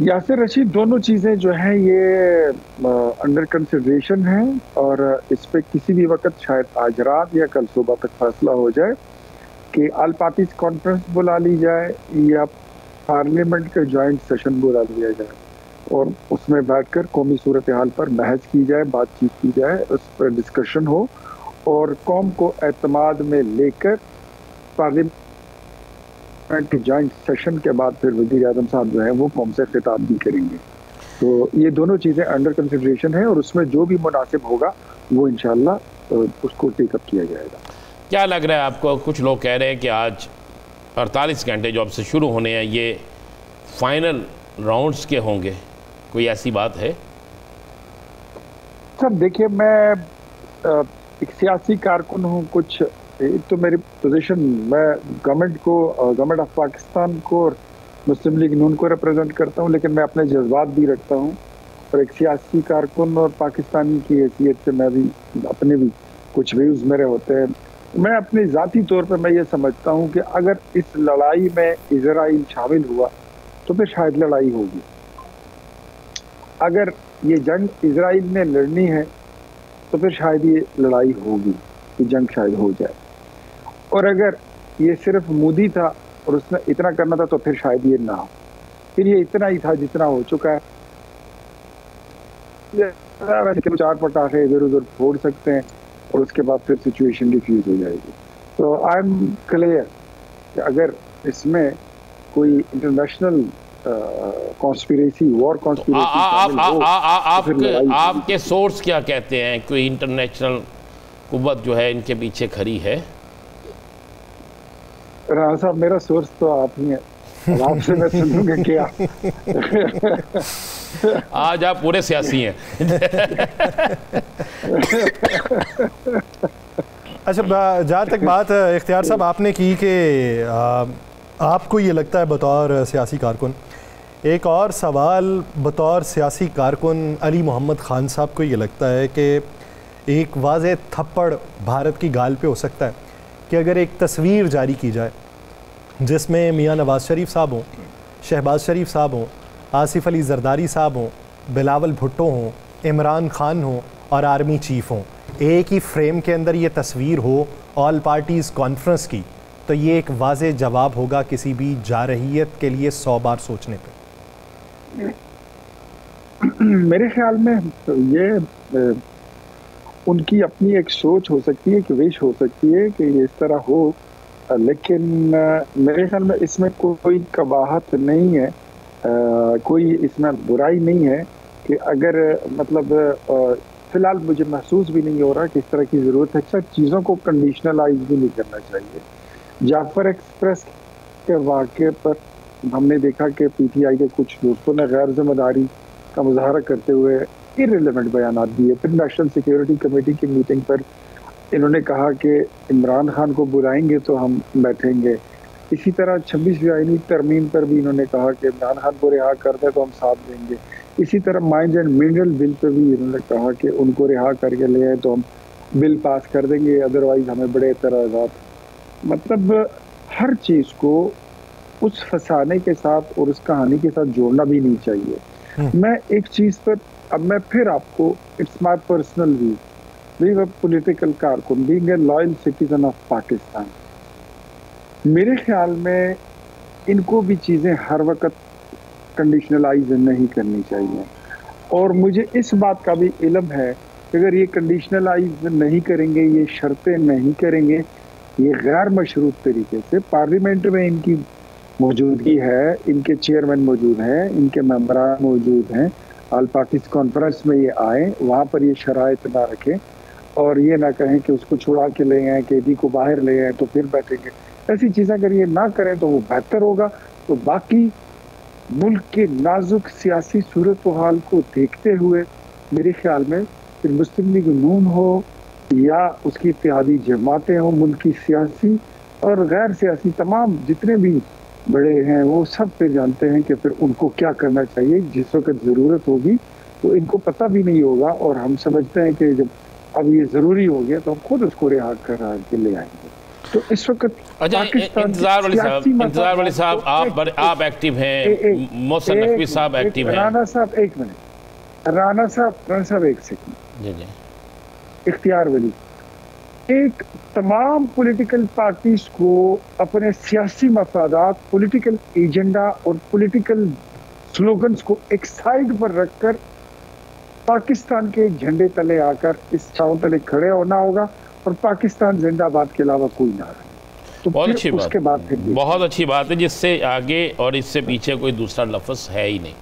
यासिर रशीद, दोनों चीज़ें जो हैं ये अंडर कंसिडरेशन हैं, और इस पर किसी भी वक्त शायद आज रात या कल सुबह तक फैसला हो जाए कि ऑल पार्टीज कॉन्फ्रेंस बुला ली जाए या पार्लियामेंट का जॉइंट सेशन बुला लिया जाए, और उसमें बैठकर कौमी सूरत हाल पर बहस की जाए, बातचीत की जाए, उस पर डिस्कशन हो, और कौम को एतमाद में लेकर पार्लियामेंट के जॉइंट सेशन के बाद फिर वज़ीर आज़म साहब जो है वो कौम से खिताब भी करेंगे। तो ये दोनों चीज़ें अंडर कंसिडरेशन है, और उसमें जो भी मुनासिब होगा वो इंशाल्लाह उसको टेकअप किया जाएगा। क्या लग रहा है आपको? कुछ लोग कह रहे हैं कि आज 48 घंटे जो अब से शुरू होने हैं ये फाइनल राउंड्स के होंगे, कोई ऐसी बात है? सर देखिए, मैं एक सियासी कारकुन हूँ, कुछ तो मेरी पोजीशन, मैं गवर्नमेंट ऑफ पाकिस्तान को और मुस्लिम लीग नून को रिप्रेजेंट करता हूँ, लेकिन मैं अपने जज्बात भी रखता हूँ, और एक सियासी कारकुन और पाकिस्तानी की हैसियत से मैं भी अपने भी कुछ व्यूज़ मेरे होते हैं। मैं अपने ज़ाती तौर पर मैं ये समझता हूँ कि अगर इस लड़ाई में इजराइल शामिल हुआ तो फिर शायद लड़ाई होगी। अगर ये जंग इजराइल ने लड़नी है तो फिर शायद ये लड़ाई होगी, ये जंग शायद हो जाए। और अगर ये सिर्फ मोदी था और उसने इतना करना था तो फिर शायद ये ना हो, फिर ये इतना ही था जितना हो चुका है। वैसे 4 पटाखे इधर उधर फोड़ सकते हैं और उसके बाद फिर सिचुएशन डिफ्यूज हो जाएगी। तो आई एम क्लियर कि अगर इसमें कोई इंटरनेशनल कॉन्स्पिरेसी, वॉर कॉन्स्पिरेसी, आपके सोर्स क्या कहते हैं? कोई इंटरनेशनल कुव्वत जो है इनके पीछे खड़ी है? राणा साहब, मेरा सोर्स तो आप ही हैं, आपसे मैं सुनूंगा क्या? आज आप पूरे सियासी हैं। अच्छा, जहाँ तक बात इख्तियार साहब आपने की कि आपको ये लगता है बतौर सियासी कारकुन, एक और सवाल बतौर सियासी कारकुन अली मोहम्मद ख़ान साहब को ये लगता है कि एक वाज़े थप्पड़ भारत की गाल पे हो सकता है कि अगर एक तस्वीर जारी की जाए जिसमें मियां नवाज़ शरीफ साहब हों, शहबाज शरीफ साहब हों, आसिफ अली जरदारी साहब हों, बिलावल भुट्टो हों, इमरान खान हों और आर्मी चीफ़ हों, एक ही फ्रेम के अंदर ये तस्वीर हो ऑल पार्टीज़ कॉन्फ्रेंस की, तो ये एक वाज़े जवाब होगा किसी भी जारहियत के लिए 100 बार सोचने पे। मेरे ख्याल में ये उनकी अपनी एक सोच हो सकती है, एक विश हो सकती है कि ये इस तरह हो, लेकिन मेरे ख्याल में इसमें कोई कबाहत नहीं है, कोई इसमें बुराई नहीं है कि अगर मतलब फिलहाल मुझे महसूस भी नहीं हो रहा कि इस तरह की ज़रूरत है। अच्छा, चीज़ों को कंडीशनलाइज भी नहीं करना चाहिए। जाफर एक्सप्रेस के वाक़े पर हमने देखा कि पीटीआई के कुछ दोस्तों ने गैर जिम्मेदारी का मुजाहरा करते हुए इर्रेलेवेंट बयान दिए। फिर नेशनल सिक्योरिटी कमेटी की मीटिंग पर इन्होंने कहा कि इमरान खान को बुलाएंगे तो हम बैठेंगे। इसी तरह 26वीं आईनी तरमीम पर भी इन्होंने कहा कि इमरान खान को रिहा कर दे तो हम साथ देंगे। इसी तरह mines and mineral bill pay भी इन्होंने कहा कि उनको रिहा करके ले आए तो हम बिल पास कर देंगे, अदरवाइज हमें बड़े एतराज़ात। मतलब हर चीज़ को उस फसाने के साथ और उस कहानी के साथ जोड़ना भी नहीं चाहिए। मैं एक चीज़ पर अब मैं फिर आपको, it's my personal view, being a political कारकुन, being a loyal citizen of Pakistan, मेरे ख्याल में इनको भी चीज़ें हर वक्त कंडीशनलाइज नहीं करनी चाहिए। और मुझे इस बात का भी इल्म है कि अगर ये कंडीशनलाइज नहीं करेंगे, ये शर्तें नहीं करेंगे, ये गैर मशरूत तरीके से, पार्लियामेंट में इनकी मौजूदगी है, इनके चेयरमैन मौजूद हैं, इनके मेंबरान मौजूद हैं, ऑल पार्टीज कॉन्फ्रेंस में ये आए, वहाँ पर ये शराइत ना रखें और ये ना कहें कि उसको छुड़ा के ले आए, केदी को बाहर ले आए तो फिर बैठेंगे। ऐसी चीज़ें अगर ये ना करें तो वो बेहतर होगा। तो बाकी मुल्क के नाजुक सियासी सूरत हाल को देखते हुए मेरे ख्याल में फिर मुस्लिम लीग नून हो या उसकी इत्तेहादी जमातें हों, मुल्क की सियासी और गैर सियासी तमाम जितने भी बड़े हैं, वो सब फिर जानते हैं कि फिर उनको क्या करना चाहिए। जिस वक्त ज़रूरत होगी तो इनको पता भी नहीं होगा और हम समझते हैं कि जब अब ये ज़रूरी हो गया तो हम खुद उसको रिहा करा के ले आएंगे। तो इस वक्त अच्छा, इंतजार वाले साहब आप एक्टिव हैं, मोहसिन नकवी साहब एक्टिव हैं। राना साहब एक मिनट, राना साहब एक सेकंड जी जी। इख्तियार वली, एक तमाम पॉलिटिकल पार्टीज को अपने सियासी मफादात, पॉलिटिकल एजेंडा और पॉलिटिकल स्लोगन्स को एक साइड पर रखकर पाकिस्तान के झंडे तले आकर इस छांव तले खड़े होना होगा और पाकिस्तान जिंदाबाद के अलावा कोई ना रहे। तो बहुत अच्छी बात, उसके बाद फिर बहुत अच्छी बात है, जिससे आगे और इससे पीछे कोई दूसरा लफ्ज़ है ही नहीं।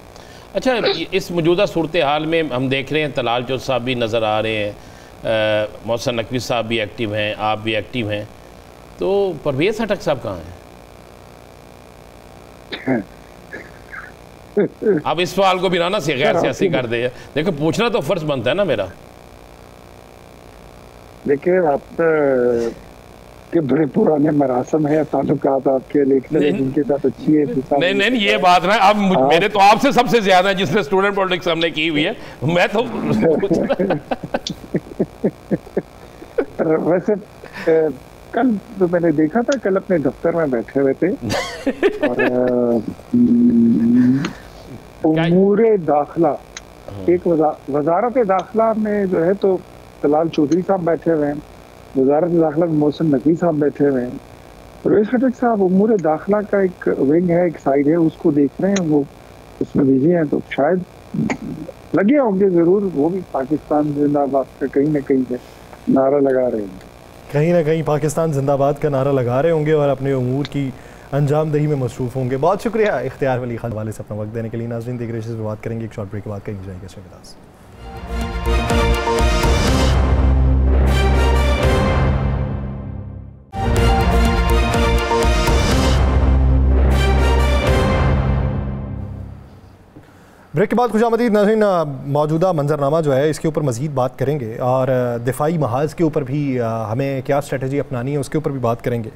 अच्छा, इस मौजूदा सूरत हाल में हम देख रहे हैं तलाल चौधरी साहब भी नज़र आ रहे हैं, मोहसिन नकवी साहब भी एक्टिव हैं, आप भी एक्टिव हैं, तो परवेज़ खटक साहब कहाँ हैं? अब इस सवाल को भी राना से गैर सियासी कर दे। देखो, पूछना तो फ़र्ज बनता है ना मेरा। देखिए, आप के बड़े पुराने मरासम है, ताल्लुकात आपके लेखन जिनके साथ अच्छी है। नहीं, ये बात ना, अब मेरे तो आपसे सबसे ज्यादा जिसने स्टूडेंट पॉलिटिक्स हमने की हुई है, मैं तो वैसे कल तो मैंने देखा था, कल अपने दफ्तर में बैठे हुए थे और उमूरे दाखिला, एक वजारत दाखिला में जो है तो तलाल चौधरी साहब बैठे हुए हैं, वजारत दाखिला में मोहसिन नकवी साहब बैठे हुए हैं, परवेज़ खटक साहब उमूर दाखिला का एक विंग है, एक साइड है, उसको देख रहे हैं, वो उसमें बिजी हैं, तो शायद लगे होंगे ज़रूर, वो भी पाकिस्तान जिंदाबाद का कहीं ना कहीं से नारा लगा रहे हैं, कहीं ना कहीं पाकिस्तान जिंदाबाद का नारा लगा रहे होंगे और अपने उमूर की अंजामदही में मसरूफ़ होंगे। बहुत शुक्रिया इख्तियार वली खान वाले से अपना वक्त देने के लिए। नाज़रीन, देख रहे से बात करेंगे एक शॉर्ट ब्रेक के बाद, कहीं जाएंगे शुक्रिया। ब्रेक के बाद खुशामदीद नाज़रीन, मौजूदा मंजरनामा जो है इसके ऊपर मज़ीद बात करेंगे और दिफाई महाज के ऊपर भी हमें क्या स्ट्रेटजी अपनानी है उसके ऊपर भी बात करेंगे।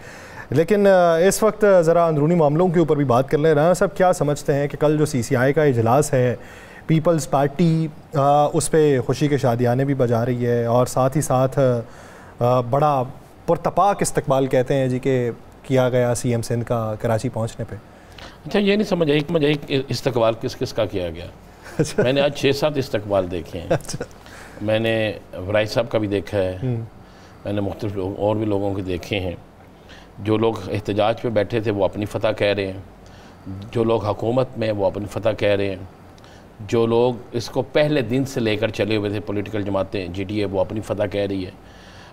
लेकिन इस वक्त ज़रा अंदरूनी मामलों के ऊपर भी बात कर लें। राना साहब, क्या समझते हैं कि कल जो CCI का इजलास है, पीपल्स पार्टी उस पर खुशी के शादियाने भी बजा रही है और साथ ही साथ बड़ा पुरतपाक इस्तकबाल कहते हैं जी के किया गया CM सिंध का कराची पहुँचने पर। अच्छा, ये नहीं समझ आई इस्तकबाल किस किस का किया गया। अच्छा। मैंने आज 6-7 इस्तकबाल देखे हैं। अच्छा। मैंने वराई साहब का भी देखा है, मैंने मुख्तलिफ और भी लोगों के देखे हैं। जो लोग एहतजाज पे बैठे थे वो अपनी फ़तह कह रहे हैं, जो लोग हुकूमत में वो अपनी फ़तह कह रहे हैं, जो लोग इसको पहले दिन से लेकर चले हुए थे पॉलिटिकल जमातें GDA, वो अपनी फ़तह कह रही है।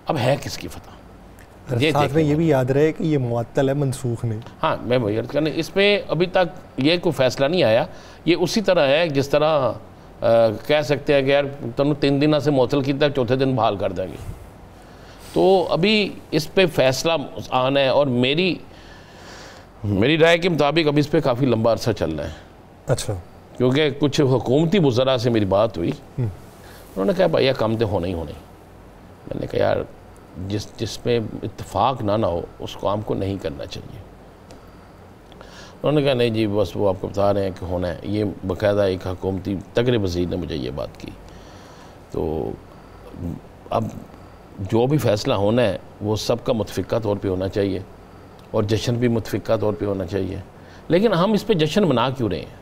अब है किसकी फ़तह? साथ में ये भी याद रहे कि ये मुअत्तल है, मनसूख नहीं। हाँ, मैं वही अर्ज़ करने, इस पर अभी तक ये कोई फैसला नहीं आया। ये उसी तरह है जिस तरह कह सकते हैं कि यार तुम 3 दिन से मुअत्तल किया, चौथे दिन बहाल कर देंगे। तो अभी इस पे फैसला आना है और मेरी राय के मुताबिक अभी इस पर काफ़ी लंबा अरसा चल रहा है। अच्छा। क्योंकि कुछ हुकूमती वज़रा से मेरी बात हुई, उन्होंने कहा भाई यह काम तो होना ही होना। मैंने कहा यार जिसमें इत्तेफाक ना हो उस काम को नहीं करना चाहिए। उन्होंने कहा नहीं जी बस वो आपको बता रहे हैं कि होना है। ये बाकायदा एक हुकूमती तगड़े वज़ीर ने मुझे ये बात की। तो अब जो भी फ़ैसला होना है वो सबका मुतफ़िक़ा तौर पे होना चाहिए और जश्न भी मुतफ़िक़ा तौर पे होना चाहिए। लेकिन हम इस पे जश्न मना क्यों रहे हैं?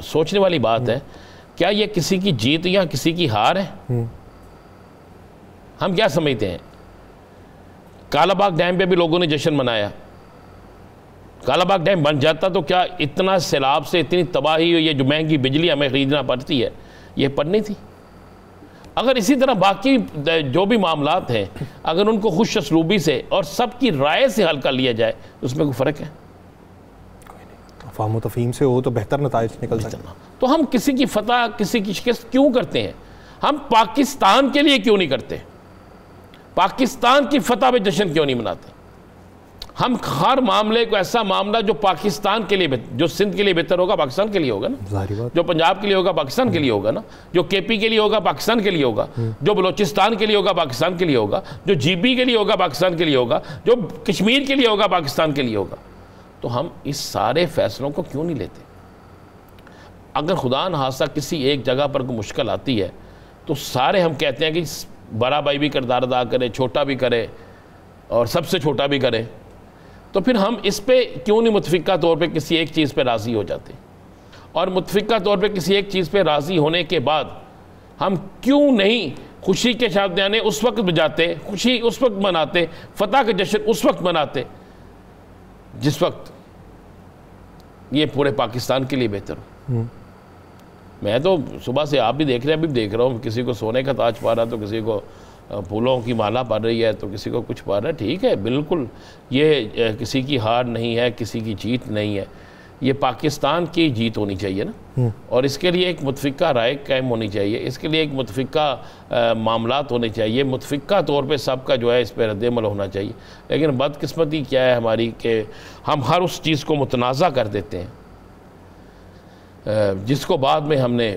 सोचने वाली बात है, क्या ये किसी की जीत या किसी की हार है? हम क्या समझते हैं? कालाबाग डैम पे भी लोगों ने जश्न मनाया। कालाबाग डैम बन जाता तो क्या इतना सैलाब से इतनी तबाही हुई है, जो महंगी बिजली हमें ख़रीदना पड़ती है, ये पड़नी थी? अगर इसी तरह बाकी जो भी मामलात हैं, अगर उनको खुश असलूबी से और सबकी राय से हल कर लिया जाए तो उसमें कोई फ़र्क है? फ़हम तफ़हीम से हो तो बेहतर नताइज निकल सकते हैं। तो हम किसी की फतह, किसी की शिकस्त क्यों करते हैं? हम पाकिस्तान के लिए क्यों नहीं करते? पाकिस्तान की फतह पे जश्न क्यों नहीं मनाते? हम हर मामले को, ऐसा मामला जो पाकिस्तान के लिए, जो सिंध के लिए बेहतर होगा पाकिस्तान के लिए होगा ना, जो पंजाब के लिए होगा पाकिस्तान के लिए होगा ना, जो केपी के लिए होगा पाकिस्तान के लिए होगा, जो बलोचिस्तान के लिए होगा पाकिस्तान के लिए होगा, जो जीबी के लिए होगा पाकिस्तान के लिए होगा, जो कश्मीर के लिए होगा पाकिस्तान के लिए होगा। तो हम इस सारे फैसलों को क्यों नहीं लेते? अगर खुदा न खास्ता किसी एक जगह पर कोई मुश्किल आती है तो सारे हम कहते हैं कि बड़ा भाई भी किरदार अदा करे, छोटा भी करे और सबसे छोटा भी करे। तो फिर हम इस पे क्यों नहीं मुतफ़िक़ा तौर पे किसी एक चीज़ पे राज़ी हो जाते? और मुतफ़िक़ा तौर पे किसी एक चीज़ पे राज़ी होने के बाद हम क्यों नहीं खुशी के शादियाने उस वक्त बजाते, खुशी उस वक्त मनाते, फ़तह के जश्न उस वक्त मनाते जिस वक्त ये पूरे पाकिस्तान के लिए बेहतर हो? मैं तो सुबह से, आप भी देख रहे हैं, अभी भी देख रहा हूँ, किसी को सोने का ताज पा रहा, तो किसी को फूलों की माला पड़ रही है, तो किसी को कुछ पा रहा है। ठीक है, बिल्कुल, ये किसी की हार नहीं है, किसी की जीत नहीं है, ये पाकिस्तान की जीत होनी चाहिए ना। और इसके लिए एक मुतफ़िक़ा राय कायम होनी चाहिए, इसके लिए एक मुतफ़िक़ा मामलात होने चाहिए, मुतफ़िक़ा तौर पे सबका जो है इस पर रद्द-ए-अमल होना चाहिए। लेकिन बदकिस्मती क्या है हमारी कि हम हर उस चीज़ को मुतनाज़ा कर देते हैं जिसको बाद में हमने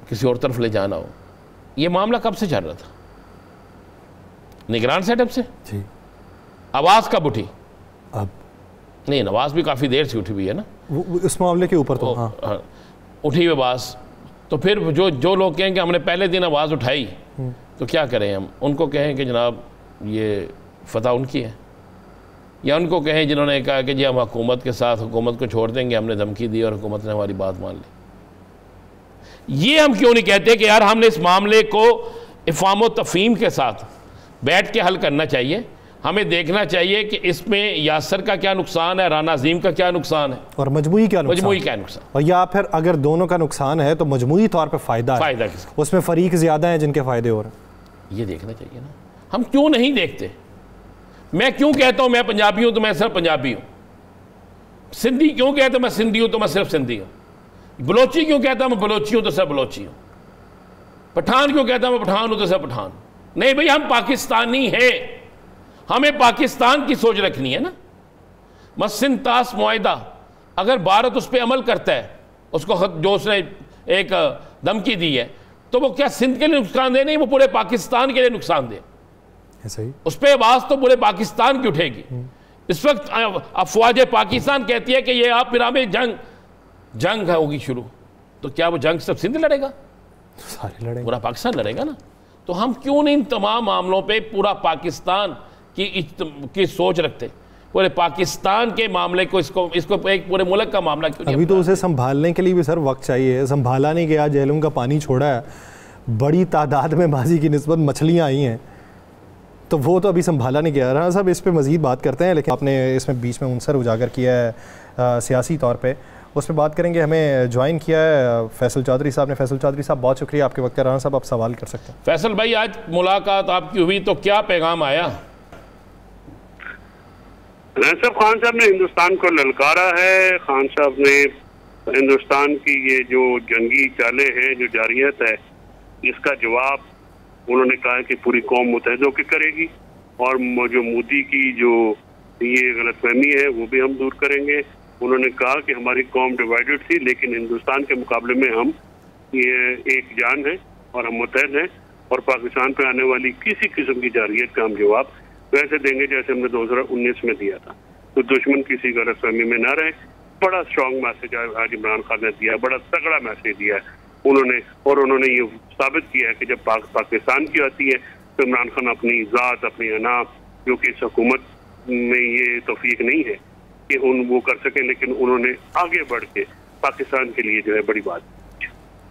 किसी और तरफ ले जाना हो। ये मामला कब से चल रहा था? निगरान सेटअप से जी। आवाज़ कब उठी? अब नहीं, आवाज़ भी काफ़ी देर से उठी हुई है ना इस मामले के ऊपर। तो हाँ, उठी हुई आवाज़। तो फिर जो लोग कहें कि हमने पहले दिन आवाज़ उठाई, तो क्या करें हम? उनको कहें कि जनाब ये फतह उनकी है, या उनको कहें जिन्होंने कहा कि जी हम हुकूमत के साथ, हुकूमत को छोड़ देंगे, हमने धमकी दी और हुकूमत ने हमारी बात मान ली? ये हम क्यों नहीं कहते कि यार हमने इस मामले को इफ़ाम व तफ़हीम के साथ बैठ के हल करना चाहिए? हमें देखना चाहिए कि इसमें यासर का क्या नुकसान है, राना अज़ीम का क्या नुकसान है, और मजमूई क्या नुकसान, और या फिर अगर दोनों का नुकसान है तो मजमूई तौर पे फ़ायदा किसका? उसमें फ़रीक ज़्यादा हैं जिनके फ़ायदे हो रहे हैं। ये देखना चाहिए ना। हम क्यों नहीं देखते? मैं क्यों कहता हूँ मैं पंजाबी हूँ तो मैं सिर्फ पंजाबी हूँ? सिंधी क्यों कहता हूँ मैं सिंधी हूँ तो मैं सिर्फ सिंधी हूँ? बलोची क्यों कहता हूँ मैं बलोची हूँ तो सिर्फ बलोची हूँ? पठान क्यों कहता हूँ मैं पठान हूँ तो सिर्फ पठान? नहीं भाई, हम पाकिस्तानी हैं, हमें पाकिस्तान की सोच रखनी है ना। मस्सिन तास मुआहिदा, अगर भारत उस पर अमल करता है, उसको जो उसने एक धमकी दी है, तो वो क्या सिंध के लिए नुकसानदेह नहीं, वो पूरे पाकिस्तान के लिए नुकसानदेह। सही, उस पर आवाज़ तो पूरे पाकिस्तान की उठेगी। इस वक्त अफवाज पाकिस्तान कहती है कि ये आप फिर हमें जंग होगी शुरू, तो क्या वो जंग सब सिंध लड़ेगा? सारे लड़ेंगे, पूरा पाकिस्तान लड़ेगा ना। तो हम क्यों नहीं इन तमाम मामलों पे पूरा पाकिस्तान की सोच रखते? पूरे पाकिस्तान के मामले को, इसको एक पूरे मुल्क का मामला क्यों नहीं? अभी तो उसे संभालने के लिए भी सर वक्त चाहिए। संभाला नहीं गया, जेलों का पानी छोड़ा है, बड़ी तादाद में माजी की निस्बत मछलियाँ आई हैं, तो वो तो अभी संभाला नहीं गया। राना साहब इस पर मज़ीद बात करते हैं, लेकिन आपने इसमें बीच में उनसर उजागर किया है सियासी तौर पे, उस पर बात करेंगे। हमें ज्वाइन किया है फैसल चौधरी साहब ने। फैसल चौधरी साहब बहुत शुक्रिया आपके वक्त। राना साहब आप सवाल कर सकते हैं। फैसल भाई, आज मुलाकात आपकी हुई तो क्या पैगाम आया? सब खान साहब ने हिंदुस्तान को ललकारा है। खान साहब ने हिंदुस्तान की ये जो जंगी चालें हैं, जो जारियत है, इसका जवाब उन्होंने कहा है कि पूरी कौम मुतहद होकर करेगी, और जो मोदी की जो ये गलतफहमी है वो भी हम दूर करेंगे। उन्होंने कहा कि हमारी कौम डिवाइडेड थी, लेकिन हिंदुस्तान के मुकाबले में हम ये एक जान है और हम मुतहद हैं, और पाकिस्तान पे आने वाली किसी किस्म की जारियत का हम जवाब वैसे देंगे जैसे हमने 2019 में दिया था। तो दुश्मन किसी गलतफहमी में ना रहे। बड़ा स्ट्रॉन्ग मैसेज आज इमरान खान ने दिया, बड़ा तगड़ा मैसेज दिया है उन्होंने, और उन्होंने ये साबित किया है कि जब पाकिस्तान की आती है तो इमरान खान अपनी ज़ात, अपनी अना, जो कि इस हुकूमत में ये तौफीक नहीं है कि वो कर सकें, लेकिन उन्होंने आगे बढ़ के पाकिस्तान के लिए जो है बड़ी बात।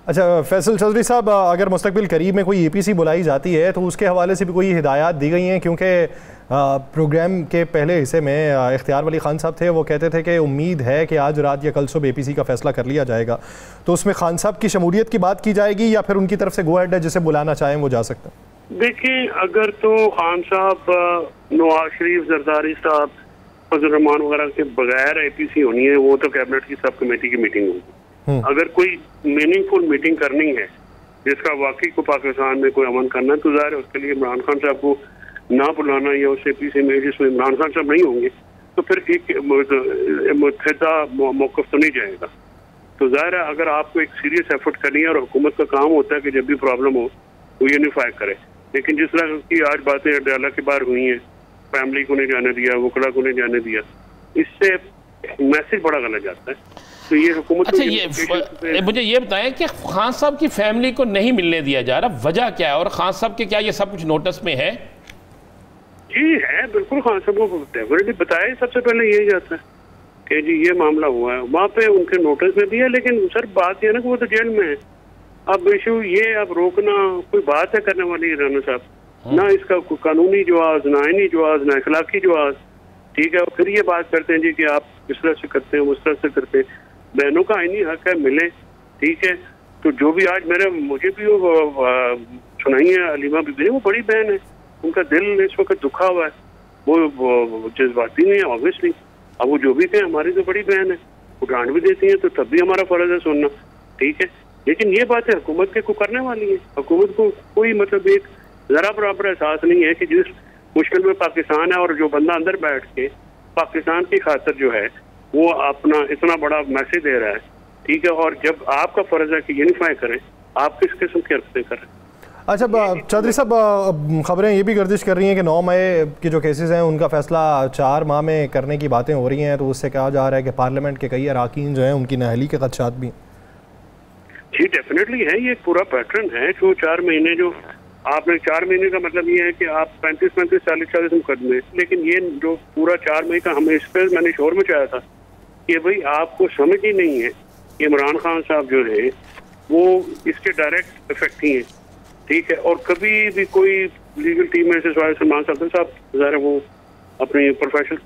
अच्छा फैसल चौधरी साहब, अगर मुस्तकबिल करीब में कोई APC बुलाई जाती है तो उसके हवाले से भी कोई हिदायत दी गई हैं? क्योंकि प्रोग्राम के पहले हिस्से में इख्तियार वली खान साहब थे, वो कहते थे कि उम्मीद है कि आज रात या कल सुबह APC का फैसला कर लिया जाएगा। तो उसमें खान साहब की शमूलियत की बात की जाएगी या फिर उनकी तरफ से गो हेड है, जिसे बुलाना चाहें वो जा सकते हैं? देखिए, अगर तो खान साहब, नवाज शरीफ, जरदारी साहब, फजल रहमान वगैरह के बगैर APC होनी है, वो तो कैबिनेट की सब कमेटी की मीटिंग होगी। अगर कोई मीनिंगफुल मीटिंग करनी है जिसका वाकई को पाकिस्तान में कोई अमन करना है, तो ज़ाहिर है उसके लिए इमरान खान साहब को ना बुलाना या उस APC में जिसमें इमरान खान साहब नहीं होंगे तो फिर एक मुत्तहिदा मौक़िफ़ तो नहीं जाएगा। तो ज़ाहिर है अगर आपको एक सीरियस एफर्ट करनी है, और हुकूमत का काम होता है कि जब भी प्रॉब्लम हो वो यूनिफाई करे, लेकिन जिस तरह की आज बातें अडाला के बाहर हुई हैं, फैमिली को नहीं जाने दिया, वकला को नहीं जाने दिया, इससे मैसेज बड़ा गलत जाता है। तो ये हुकूमत, अच्छा ये मुझे ये बताएं कि खान साहब की फैमिली को नहीं मिलने दिया जा रहा, वजह क्या है? और खान साहब के क्या ये सब कुछ नोटिस में है? जी है, बिल्कुल। खान साहब को डेफिनेटली बताया, सबसे पहले यही जाता है कि जी ये मामला हुआ है, वहाँ पे उनके नोटिस में दिया। लेकिन सर बात ये ना कि वो तो जेल में है। अब इशू ये, अब रोकना कोई बात है करने वाली राना साहब? ना इसका कोई कानूनी जवाब, ना आईनी जवाब, ना अखलाकी जवाब। ठीक है, और फिर ये बात करते हैं जी कि आप इस तरह से करते हैं, उस तरह से करते हैं। बहनों का आईनी हक है, मिले, ठीक है। तो जो भी आज मुझे भी वो सुनाई है, अलीमा बीबी, वो बड़ी बहन है, उनका दिल इस वक्त दुखा हुआ है, वो जज्बाती नहीं है ऑब्वियसली। अब वो जो भी कहें, हमारी तो बड़ी बहन है, वो डांट भी देती है, तो तब भी हमारा फर्ज है सुनना, ठीक है। लेकिन ये बात है हुकूमत के को करने वाली है। हुकूमत को कोई मतलब एक जरा बराबर एहसास नहीं है कि जिस मुश्किल में पाकिस्तान है, और जो बंदा अंदर बैठ के पाकिस्तान की खातिर जो है वो अपना इतना बड़ा मैसेज दे रहा है, ठीक है, और जब आपका फर्ज है कि यूनिफाई करें, आप किस किस्म की हरकतें करें? अच्छा चौधरी साहब, खबरें ये भी गर्दिश कर रही हैं कि 9 मई के जो केसेस हैं उनका फैसला 4 माह में करने की बातें हो रही हैं, तो उससे कहा जा रहा है कि पार्लियामेंट के कई अरकान जो हैं उनकी नाअहली के खदशात भी। जी डेफिनेटली है, ये एक पूरा पैटर्न है। जो 4 महीने, जो आपने 4 महीने का मतलब ये है कि आप 35-35, 40-40 मुकदमे, लेकिन ये जो पूरा 4 मई का हमें इस पर मैंने शोर मचाया था कि भाई आपको समझ ही नहीं है कि इमरान खान साहब जो है वो इसके डायरेक्ट इफेक्ट ही हैं, ठीक है। और कभी भी कोई लीगल टीम में से सलमान साहब ज़रा वो अपनी प्रोफेशनल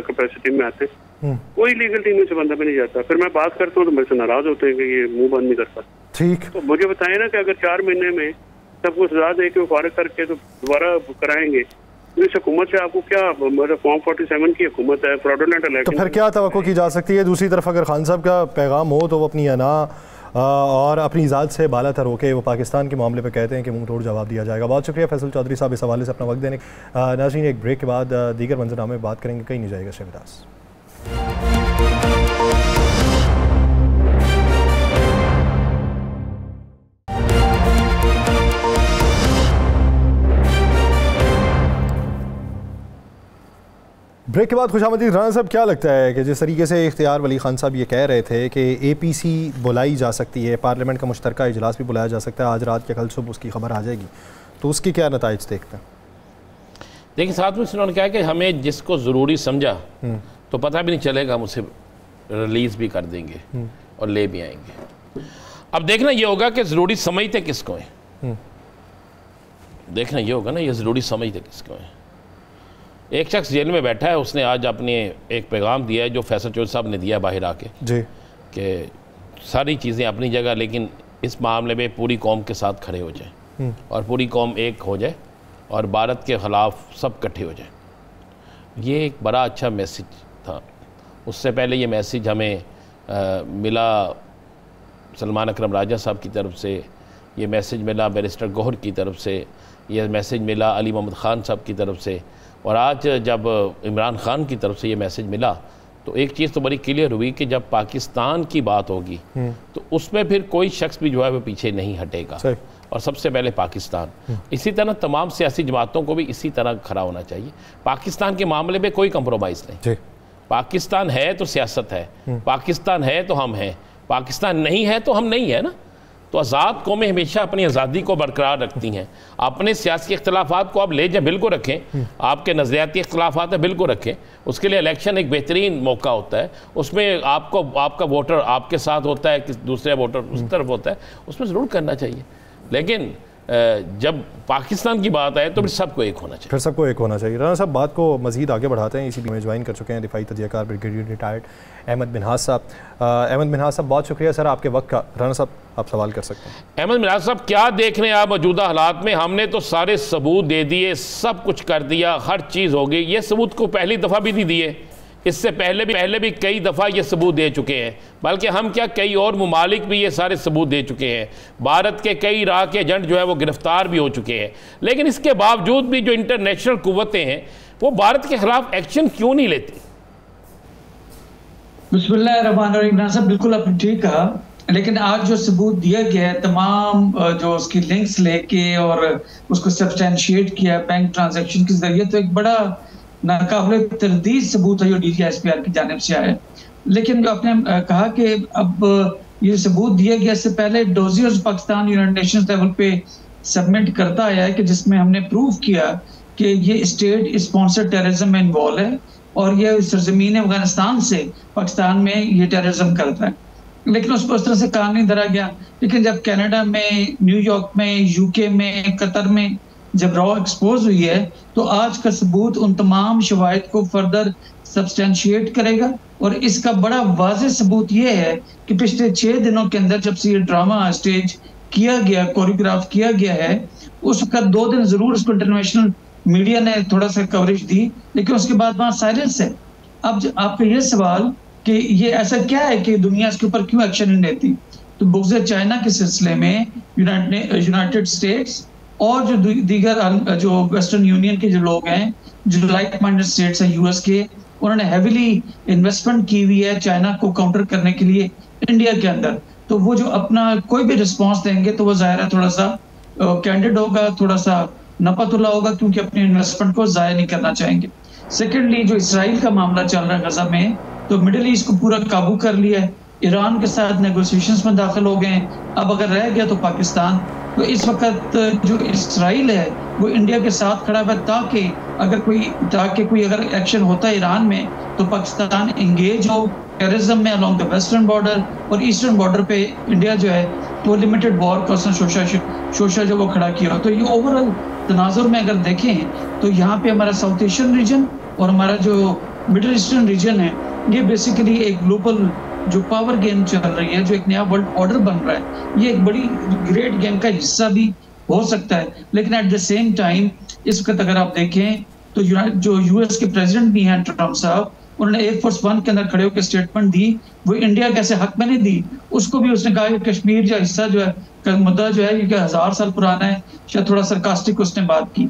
कैपेसिटी में आते, कोई लीगल टीम में से बंदा भी नहीं जाता। फिर मैं बात करता हूँ तो मेरे से नाराज होते हैं कि ये मुंह बंद नहीं करता। ठीक, तो मुझे बताइए ना कि अगर 4 महीने में सबको सजा दे के फारिग करके तो दोबारा कराएंगे, इस हुकूमत से आपको क्या मतलब फॉर्म 47 की हुकूमत है, फ्रॉडुलेंट इलेक्शन, तो फिर क्या तवक्को की जा सकती है? दूसरी तरफ अगर खान साहब का पैगाम हो तो वो अपनी अना और अपनी ज़ात से बाला तर होके वो पाकिस्तान के मामले पे कहते हैं कि मुंह तोड़ जवाब दिया जाएगा। बहुत शुक्रिया फैसल चौधरी साहब इस हवाले से अपना वक्त देने। नाज़रीन, एक ब्रेक के बाद दीगर मंजरनामे में बात करेंगे, कहीं नहीं जाएगा शहबाज। ब्रेक के बाद खुशामदीद। राना साहब, क्या लगता है कि जिस तरीके से इख्तियार वली खान साहब ये कह रहे थे कि APC बुलाई जा सकती है, पार्लियामेंट का मुश्तरका इजलास भी बुलाया जा सकता है, आज रात या कल सुबह उसकी खबर आ जाएगी, तो उसकी क्या नताइज देखते हैं? देखिए, साथ में उन्होंने कहा कि हमें जिसको ज़रूरी समझा तो पता भी नहीं चलेगा, हम उसे रिलीज़ भी कर देंगे और ले भी आएंगे। अब देखना ये होगा कि ज़रूरी समझते किसको है, देखना ये होगा ना, ये ज़रूरी समझते किसको है। एक शख्स जेल में बैठा है, उसने आज अपने एक पैगाम दिया है जो फैसल चौधरी साहब ने दिया बाहर आके जी, कि सारी चीज़ें अपनी जगह, लेकिन इस मामले में पूरी कौम के साथ खड़े हो जाए और पूरी कौम एक हो जाए और भारत के ख़िलाफ़ सब इकट्ठे हो जाए। ये एक बड़ा अच्छा मैसेज था। उससे पहले ये मैसेज हमें मिला सलमान अकरम राजा साहब की तरफ से, ये मैसेज मिला बैरिस्टर गौहर की तरफ से, ये मैसेज मिला अली मोहम्मद ख़ान साहब की तरफ से, और आज जब इमरान ख़ान की तरफ से ये मैसेज मिला तो एक चीज़ तो बड़ी क्लियर हुई कि जब पाकिस्तान की बात होगी तो उसमें फिर कोई शख्स भी जो है वो पीछे नहीं हटेगा, और सबसे पहले पाकिस्तान। इसी तरह तमाम सियासी जमातों को भी इसी तरह खड़ा होना चाहिए। पाकिस्तान के मामले में कोई कंप्रोमाइज़ नहीं। पाकिस्तान है तो सियासत है, पाकिस्तान है तो हम हैं, पाकिस्तान नहीं है तो हम नहीं है ना। तो आज़ाद कौमें हमेशा अपनी आज़ादी को बरकरार रखती हैं। अपने सियासी इख्तलाफात को आप ले जाए, बिल्कुल रखें, आपके नज़रियाती इख्तलाफात है बिल्कुल रखें, उसके लिए इलेक्शन एक बेहतरीन मौका होता है। उसमें आपका वोटर आपके साथ होता है कि दूसरे वोटर उस तरफ होता है, उसमें ज़रूर करना चाहिए। लेकिन जब पाकिस्तान की बात आए तो फिर सबको एक होना चाहिए। फिर सबको एक होना चाहिए। राना साहब, बात को मज़ीद आगे बढ़ाते हैं। इसीलिए में ज्वाइन कर चुके हैं दिफाई तजियाकार ब्रिगेडियर रिटायर्ड अहमद मिन्हाज साहब। अहमद मिन्हाज साहब, बहुत शुक्रिया सर आपके वक्त का। राना साहब, आप सवाल कर सकते हैं। अहमद मिन्हाज साहब, क्या देख रहे हैं आप मौजूदा हालात में? हमने तो सारे सबूत दे दिए, सब कुछ कर दिया, हर चीज़ हो गई। ये सबूत को पहली दफ़ा भी नहीं दिए, इससे पहले भी कई दफ़ा ये सबूत दे चुके हैं, बल्कि हम क्या कई और ममालिक भी ये सारे सबूत दे चुके हैं। भारत के कई इराक के एजेंट जो है वो गिरफ्तार भी हो चुके हैं। लेकिन इसके बावजूद भी जो इंटरनेशनल कुव्वतें हैं वो भारत के खिलाफ एक्शन क्यों नहीं लेती? बिस्मिल्लाहिर्रहमानिर्रहीम साहब, बिल्कुल आपने ठीक कहा। लेकिन आज जो सबूत दिया गया है, तमाम जो उसकी लिंक्स लेके और उसको सब्सटेंशिएट किया बैंक ट्रांजैक्शन के जरिए, तो एक बड़ा नाकाबिल तरदीद सबूत है जो DGSPR की जानिब से आया। लेकिन जो आपने कहा कि अब ये सबूत दिया गया, इससे पहले dossiers Pakistan United Nations level पे सबमिट करता आया है कि जिसमें हमने प्रूव किया कि ये स्टेट स्पॉन्सर्ड टेररिज्म में इन्वॉल्व है और ये सरजमीन अफगानिस्तान से पाकिस्तान में ये टेररिज्म करता है। लेकिन उसको उस तरह से काम नहीं धरा गया। लेकिन जब कनाडा में, न्यूयॉर्क में, UK में, कतर में जब रॉ एक्सपोज हुई है, तो आज का सबूत उन तमाम शवाहिद को फर्दर सब्सटेंशिएट करेगा। और इसका बड़ा वाज़ेह सबूत ये है कि पिछले 6 दिनों के अंदर जब से ये ड्रामा स्टेज किया गया, कोरियोग्राफ किया गया है, उसका 2 दिन जरूर उसको इंटरनेशनल मीडिया ने थोड़ा सा कवरेज दी, लेकिन उसके बाद वहाँ साइलेंस है। अब आपका ये सवाल कि ये ऐसा क्या है कि दुनिया इसके ऊपर क्यों एक्शन नहीं लेती, तो बुग़्ज़ चाइना के सिलसिले में यूनाइटेड स्टेट्स और जो दीगर जो वेस्टर्न यूनियन के जो लोग हैं, जो लाइक माइंडेड स्टेट्स हैं US के, उन्होंने हेविली इन्वेस्टमेंट की हुई है चाइना को काउंटर करने के लिए इंडिया के अंदर। तो वो जो अपना कोई भी रिस्पांस देंगे तो वो ज़ाहिर है थोड़ा सा कैंडिड होगा, थोड़ा सा नपतुला होगा, क्योंकि अपने इन्वेस्टमेंट को ज़ाया नहीं करना चाहेंगे। सेकेंडली, जो इसराइल का मामला चल रहा है गजा में, तो मिडिल ईस्ट को पूरा काबू कर लिया है, ईरान के साथ नेगोशिएशंस में दाखिल हो गए हैं। अब अगर रह गया तो पाकिस्तान। तो इस वक्त जो इसराइल है वो इंडिया के साथ खड़ा है, ताकि कोई अगर एक्शन होता है ईरान में तो पाकिस्तान एंगेज हो टेररिज्म में अलोंग द वेस्टर्न बॉर्डर, और ईस्टर्न बॉर्डर पे इंडिया जो है तो लिमिटेड वॉर का शोशा जो वो खड़ा किया। तो ये ओवरऑल तनाजुर में अगर देखें तो यहाँ पे हमारा साउथ एशियन रीजन और हमारा जो मिडिल ईस्टर्न रीजन है, ये बेसिकली एक ग्लोबल जो पावर गेम चल रही है, जो एक नया वर्ल्ड ऑर्डर बन रहा है, ये एक बड़ी ग्रेट गेम का हिस्सा भी हो सकता है। लेकिन एट द सेम टाइम इस वक्त अगर आप देखें तो जो US के प्रेसिडेंट भी हैं ट्रम्प साहब, उन्होंने एयरफोर्स 1 के अंदर खड़े होकर स्टेटमेंट दी, वो इंडिया कैसे हक में नहीं दी। उसको भी उसने कहा कि कश्मीर जो हिस्सा जो है मुद्दा जो है ये 1000 साल पुराना है, शायद थोड़ा सरकास्टिक उसने बात की।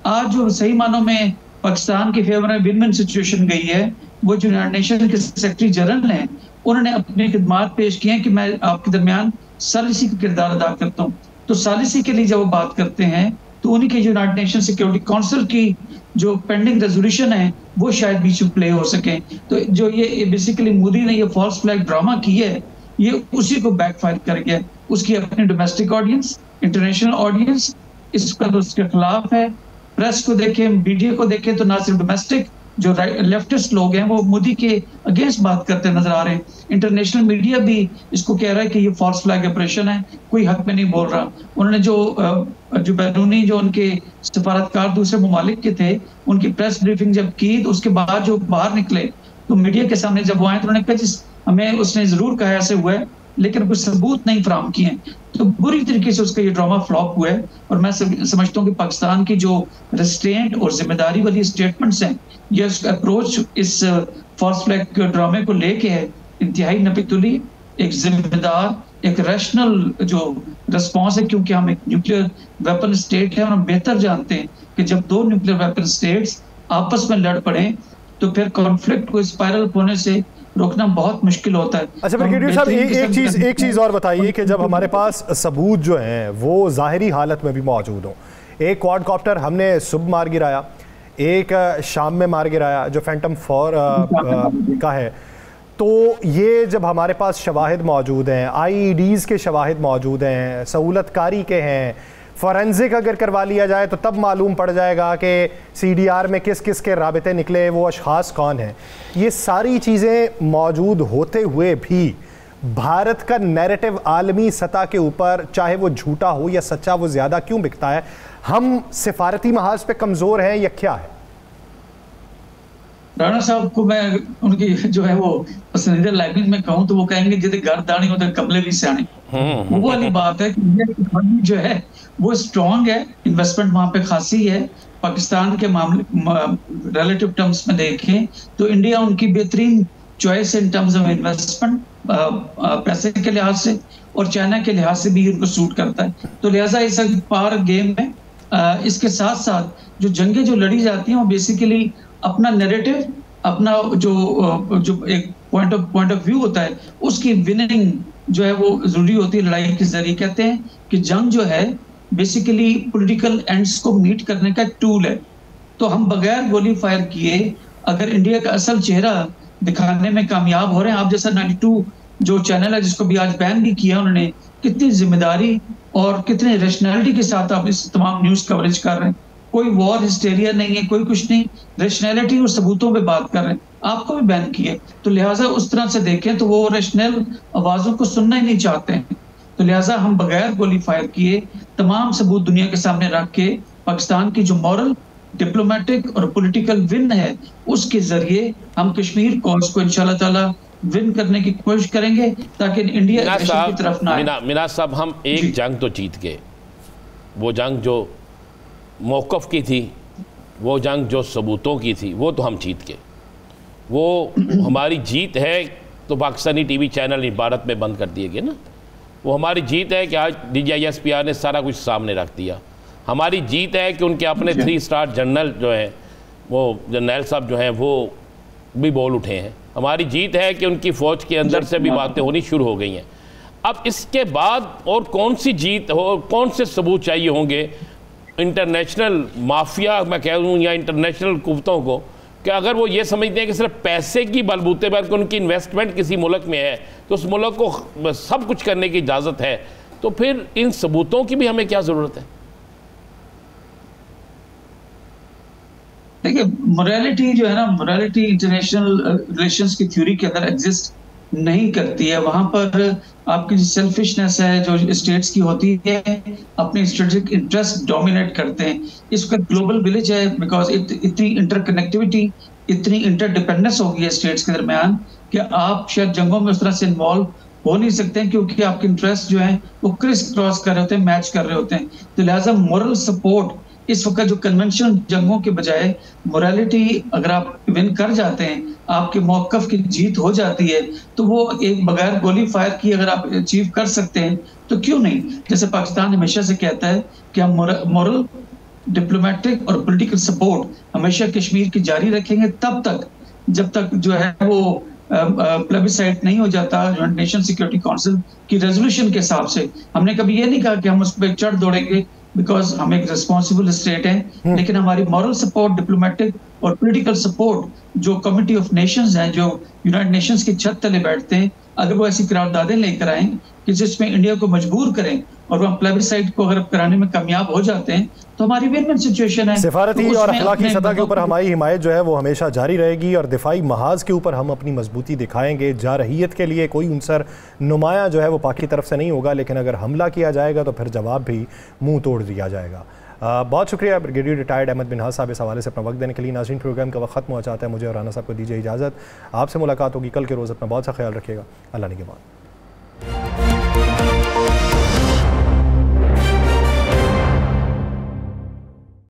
आज जो सही मानों में पाकिस्तान के फेवर में विन-विन सिचुएशन गई है, वो जो यूनाइटेड नेशन के सेक्रेटरी जनरल हैं, उन्होंने अपने खिदमात पेश किए हैं कि मैं आपके दरमियान सालिसी का किरदार अदा करता हूँ। तो सालिसी के लिए जब वो बात करते हैं तो उन्हीं के यूनाइटेड नेशन सिक्योरिटी काउंसिल की जो पेंडिंग रेजोल्यूशन है वो शायद बीच में प्ले हो सके। तो जो ये बेसिकली मोदी ने ये फॉल्स फ्लैग ड्रामा की है, ये उसी को बैकफायर कर गया। उसकी अपनी डोमेस्टिक ऑडियंस, इंटरनेशनल ऑडियंस इसका तो उसके खिलाफ है। प्रेस को देखें, मीडिया को देखें, तो ना सिर्फ डोमेस्टिक जो लेफ्टिस्ट लोग हैं वो मोदी के अगेंस्ट बात करते नजर आ रहे हैं। इंटरनेशनल मीडिया भी इसको कह रहा है कि ये फॉल्स फ्लैग ऑपरेशन है, कोई हक में नहीं बोल रहा। उन्होंने जो बैरूनी जो उनके सफारतकार दूसरे ममालिक के थे, उनकी प्रेस ब्रीफिंग जब की तो उसके बाद जो बाहर निकले तो मीडिया के सामने जब वो आए तो उन्होंने कहा हमें उसने जरूर कहा ऐसे हुआ है लेकिन कोई सबूत नहीं फराहम किए हैं। तो बुरी तरीके से उसका ये ड्रामा फ्लॉप हुआ है। और मैं समझता हूँ कि पाकिस्तान की जो रेस्ट्रेंट और जिम्मेदारी वाली स्टेटमेंट्स हैं, ये अप्रोच इस फॉल्स फ्लैग ड्रामे को लेके है इंतहाई नपीतुली, एक जिम्मेदार, एक रैशनल जो रिस्पॉन्स है, क्योंकि हम एक न्यूक्लियर वेपन स्टेट है और हम बेहतर जानते हैं कि जब दो न्यूक्लियर वेपन स्टेट्स आपस में लड़ पड़े तो फिर कॉन्फ्लिक्ट को स्पाइरल होने से रोकना बहुत मुश्किल होता है। अच्छा ब्रिगेडियर साहब, एक चीज़ और बताइए कि जब हमारे पास सबूत जो हैं वो ज़ाहिरी हालत में भी मौजूद हों, एक क्वाडकॉप्टर हमने सुबह मार गिराया, एक शाम में मार गिराया जो फैंटम 4 का है, तो ये जब हमारे पास शवाहिद मौजूद हैं, IEDs के शवाहिद मौजूद हैं, सहूलतकारी के हैं, फॉरेंसिक अगर करवा लिया जाए तो तब मालूम पड़ जाएगा कि CDR में किस किस के राबिते निकले, वो अशखास कौन हैं। ये सारी चीज़ें मौजूद होते हुए भी भारत का नैरेटिव आलमी सतह के ऊपर, चाहे वो झूठा हो या सच्चा, वो ज़्यादा क्यों बिकता है? हम सिफारती महाज पे कमज़ोर हैं या क्या है? राणा साहब को मैं उनकी जो है वो पसंदीदा लैंग्वेज में कहूँ तो वो कहेंगे जितने घर दानी होते कमले भी सियाने। वो वाली बात है कि इंडिया की इकोनॉमी जो है वो स्ट्रॉन्ग है, इन्वेस्टमेंट वहां पे खासी है। पाकिस्तान के मामले रिलेटिव टर्म्स में देखें तो इंडिया उनकी बेहतरीन choice in terms of investment, पैसे के लिहाज से, और चाइना के लिहाज से भी उनको सूट करता है। तो लिहाजा इस पार गेम में इसके साथ साथ जो जंगें जो लड़ी जाती हैं वो बेसिकली अपना नैरेटिव, अपना जो एक पॉइंट ऑफ व्यू होता है उसकी विनिंग जो है वो जरूरी होती है लड़ाई के जरिए। कहते हैं कि जंग जो है बेसिकली पॉलिटिकल एंड्स को मीट करने का टूल है। तो हम बगैर गोली फायर किए अगर इंडिया का असल चेहरा दिखाने में कामयाब हो रहे हैं, आप जैसा 92 जो चैनल है जिसको भी आज बैन भी किया उन्होंने, कितनी जिम्मेदारी और कितने रैशनैलिटी के साथ आप इस तमाम न्यूज कवरेज कर रहे हैं। कोई वॉर हिस्टेरिया नहीं है, कोई कुछ नहीं, रैशनैलिटी और सबूतों पे बात कर रहे हैं। आपको भी बैन किए, तो लिहाजा उस तरह से देखें तो वो रैशनल आवाजों को सुनना ही नहीं चाहते हैं। तो लिहाजा हम बगैर गोली फायर किए तमाम सबूत दुनिया के सामने रख के पाकिस्तान की जो मॉरल, डिप्लोमेटिक और पॉलिटिकल विन है उसके जरिए हम कश्मीर कॉज को इंशाल्लाह ताला विन करने की कोशिश करेंगे ताकि इंडिया की तरफ ना आए। मिनाज साहब, हम एक जंग तो जीत गए, वो जंग जो मौक़िफ़ की थी, वो जंग जो सबूतों की थी, वो तो हम जीत गए। वो हमारी जीत है तो पाकिस्तानी TV चैनल भारत में बंद कर दिए गए ना। वो हमारी जीत है कि आज DGISPR ने सारा कुछ सामने रख दिया। हमारी जीत है कि उनके अपने 3 स्टार जनरल जो हैं, वो जनरल साहब जो हैं वो भी बोल उठे हैं। हमारी जीत है कि उनकी फ़ौज के अंदर से भी बातें होनी शुरू हो गई हैं। अब इसके बाद और कौन सी जीत हो, कौन से सबूत चाहिए होंगे इंटरनेशनल माफिया मैं कह दूँ या इंटरनेशनल कुव्वतों को, कि अगर वो ये समझते हैं कि सिर्फ पैसे की बलबूते पर उनकी इन्वेस्टमेंट किसी मुल्क में है तो उस मुल्क को सब कुछ करने की इजाज़त है, तो फिर इन सबूतों की भी हमें क्या ज़रूरत है? देखिए, मोरालिटी जो है ना, मोरालिटी इंटरनेशनल रिलेशंस की थ्योरी के अंदर एग्जिस्ट नहीं करती है। वहां पर आपकी जो सेल्फिशनेस है जो स्टेट्स की होती है, अपने स्ट्रेटेजिक इंटरेस्ट डोमिनेट करते हैं। इसका ग्लोबल विलेज है बिकॉज इतनी इंटरकनेक्टिविटी, इतनी इंटरडिपेंडेंस हो गई है स्टेट्स के दरमियान कि आप शायद जंगों में उस तरह से इन्वॉल्व हो नहीं सकते हैं क्योंकि आपके इंटरेस्ट जो है वो क्रिस क्रॉस कर रहे होते हैं, मैच कर रहे होते हैं। तो लिहाजा मोरल सपोर्ट इस वक्त जो कन्वेंशनल जंगों के बजाय मोरालिटी अगर आप विन कर जाते हैं, आपके मौक़िफ़ की जीत हो जाती है, तो वो एक बगैर गोली फायर की अगर आप अचीव कर सकते हैं तो क्यों नहीं। जैसे पाकिस्तान हमेशा से कहता है कि हम मोरल, डिप्लोमेटिक और पॉलिटिकल सपोर्ट हमेशा कश्मीर की जारी रखेंगे तब तक जब तक जो है वो प्लेबिसाइट नहीं हो जाता यूनाइटेड नेशन सिक्योरिटी काउंसिल की रेजोल्यूशन के हिसाब से। हमने कभी ये नहीं कहा कि हम उस पर चढ़ दौड़ेंगे बिकॉज हम एक रिस्पॉन्सिबल स्टेट हैं, लेकिन हमारी मॉरल सपोर्ट, डिप्लोमेटिक और पॉलिटिकल सपोर्ट जो कमिटी ऑफ नेशंस हैं, जो यूनाइटेड नेशंस की छत तले बैठते हैं, अगर वो ऐसी करारदादें लेकर आए कि जिसमें इंडिया को मजबूर करें और वो प्लेबिसाइट को अगर कराने में कामयाब हो जाते हैं तो हमारी विन-विन सिचुएशन है। सिफारती और अखलाकी सतह के ऊपर हमारी हिमायत जो है वो हमेशा जारी रहेगी और दिफाई महाज के ऊपर हम अपनी मजबूती दिखाएंगे। जारहियत के लिए कोई उनसर नुमाया जो है वो पाक की तरफ से नहीं होगा, लेकिन अगर हमला किया जाएगा तो फिर जवाब भी मुंह तोड़ दिया जाएगा। बहुत शुक्रिया ब्रिगेडियर रिटायर्ड अहमद मिन्हाज साहब इस हवाले से अपना वक्त देने के लिए। नाज़रीन, प्रोग्राम का वक्त खत्म हो जाता है, मुझे और राना साहब को दीजिए इजाज़त। आपसे मुलाकात होगी कल के रोज़। अपना बहुत सा ख्याल रखिएगा। अल्लाह निगहबान।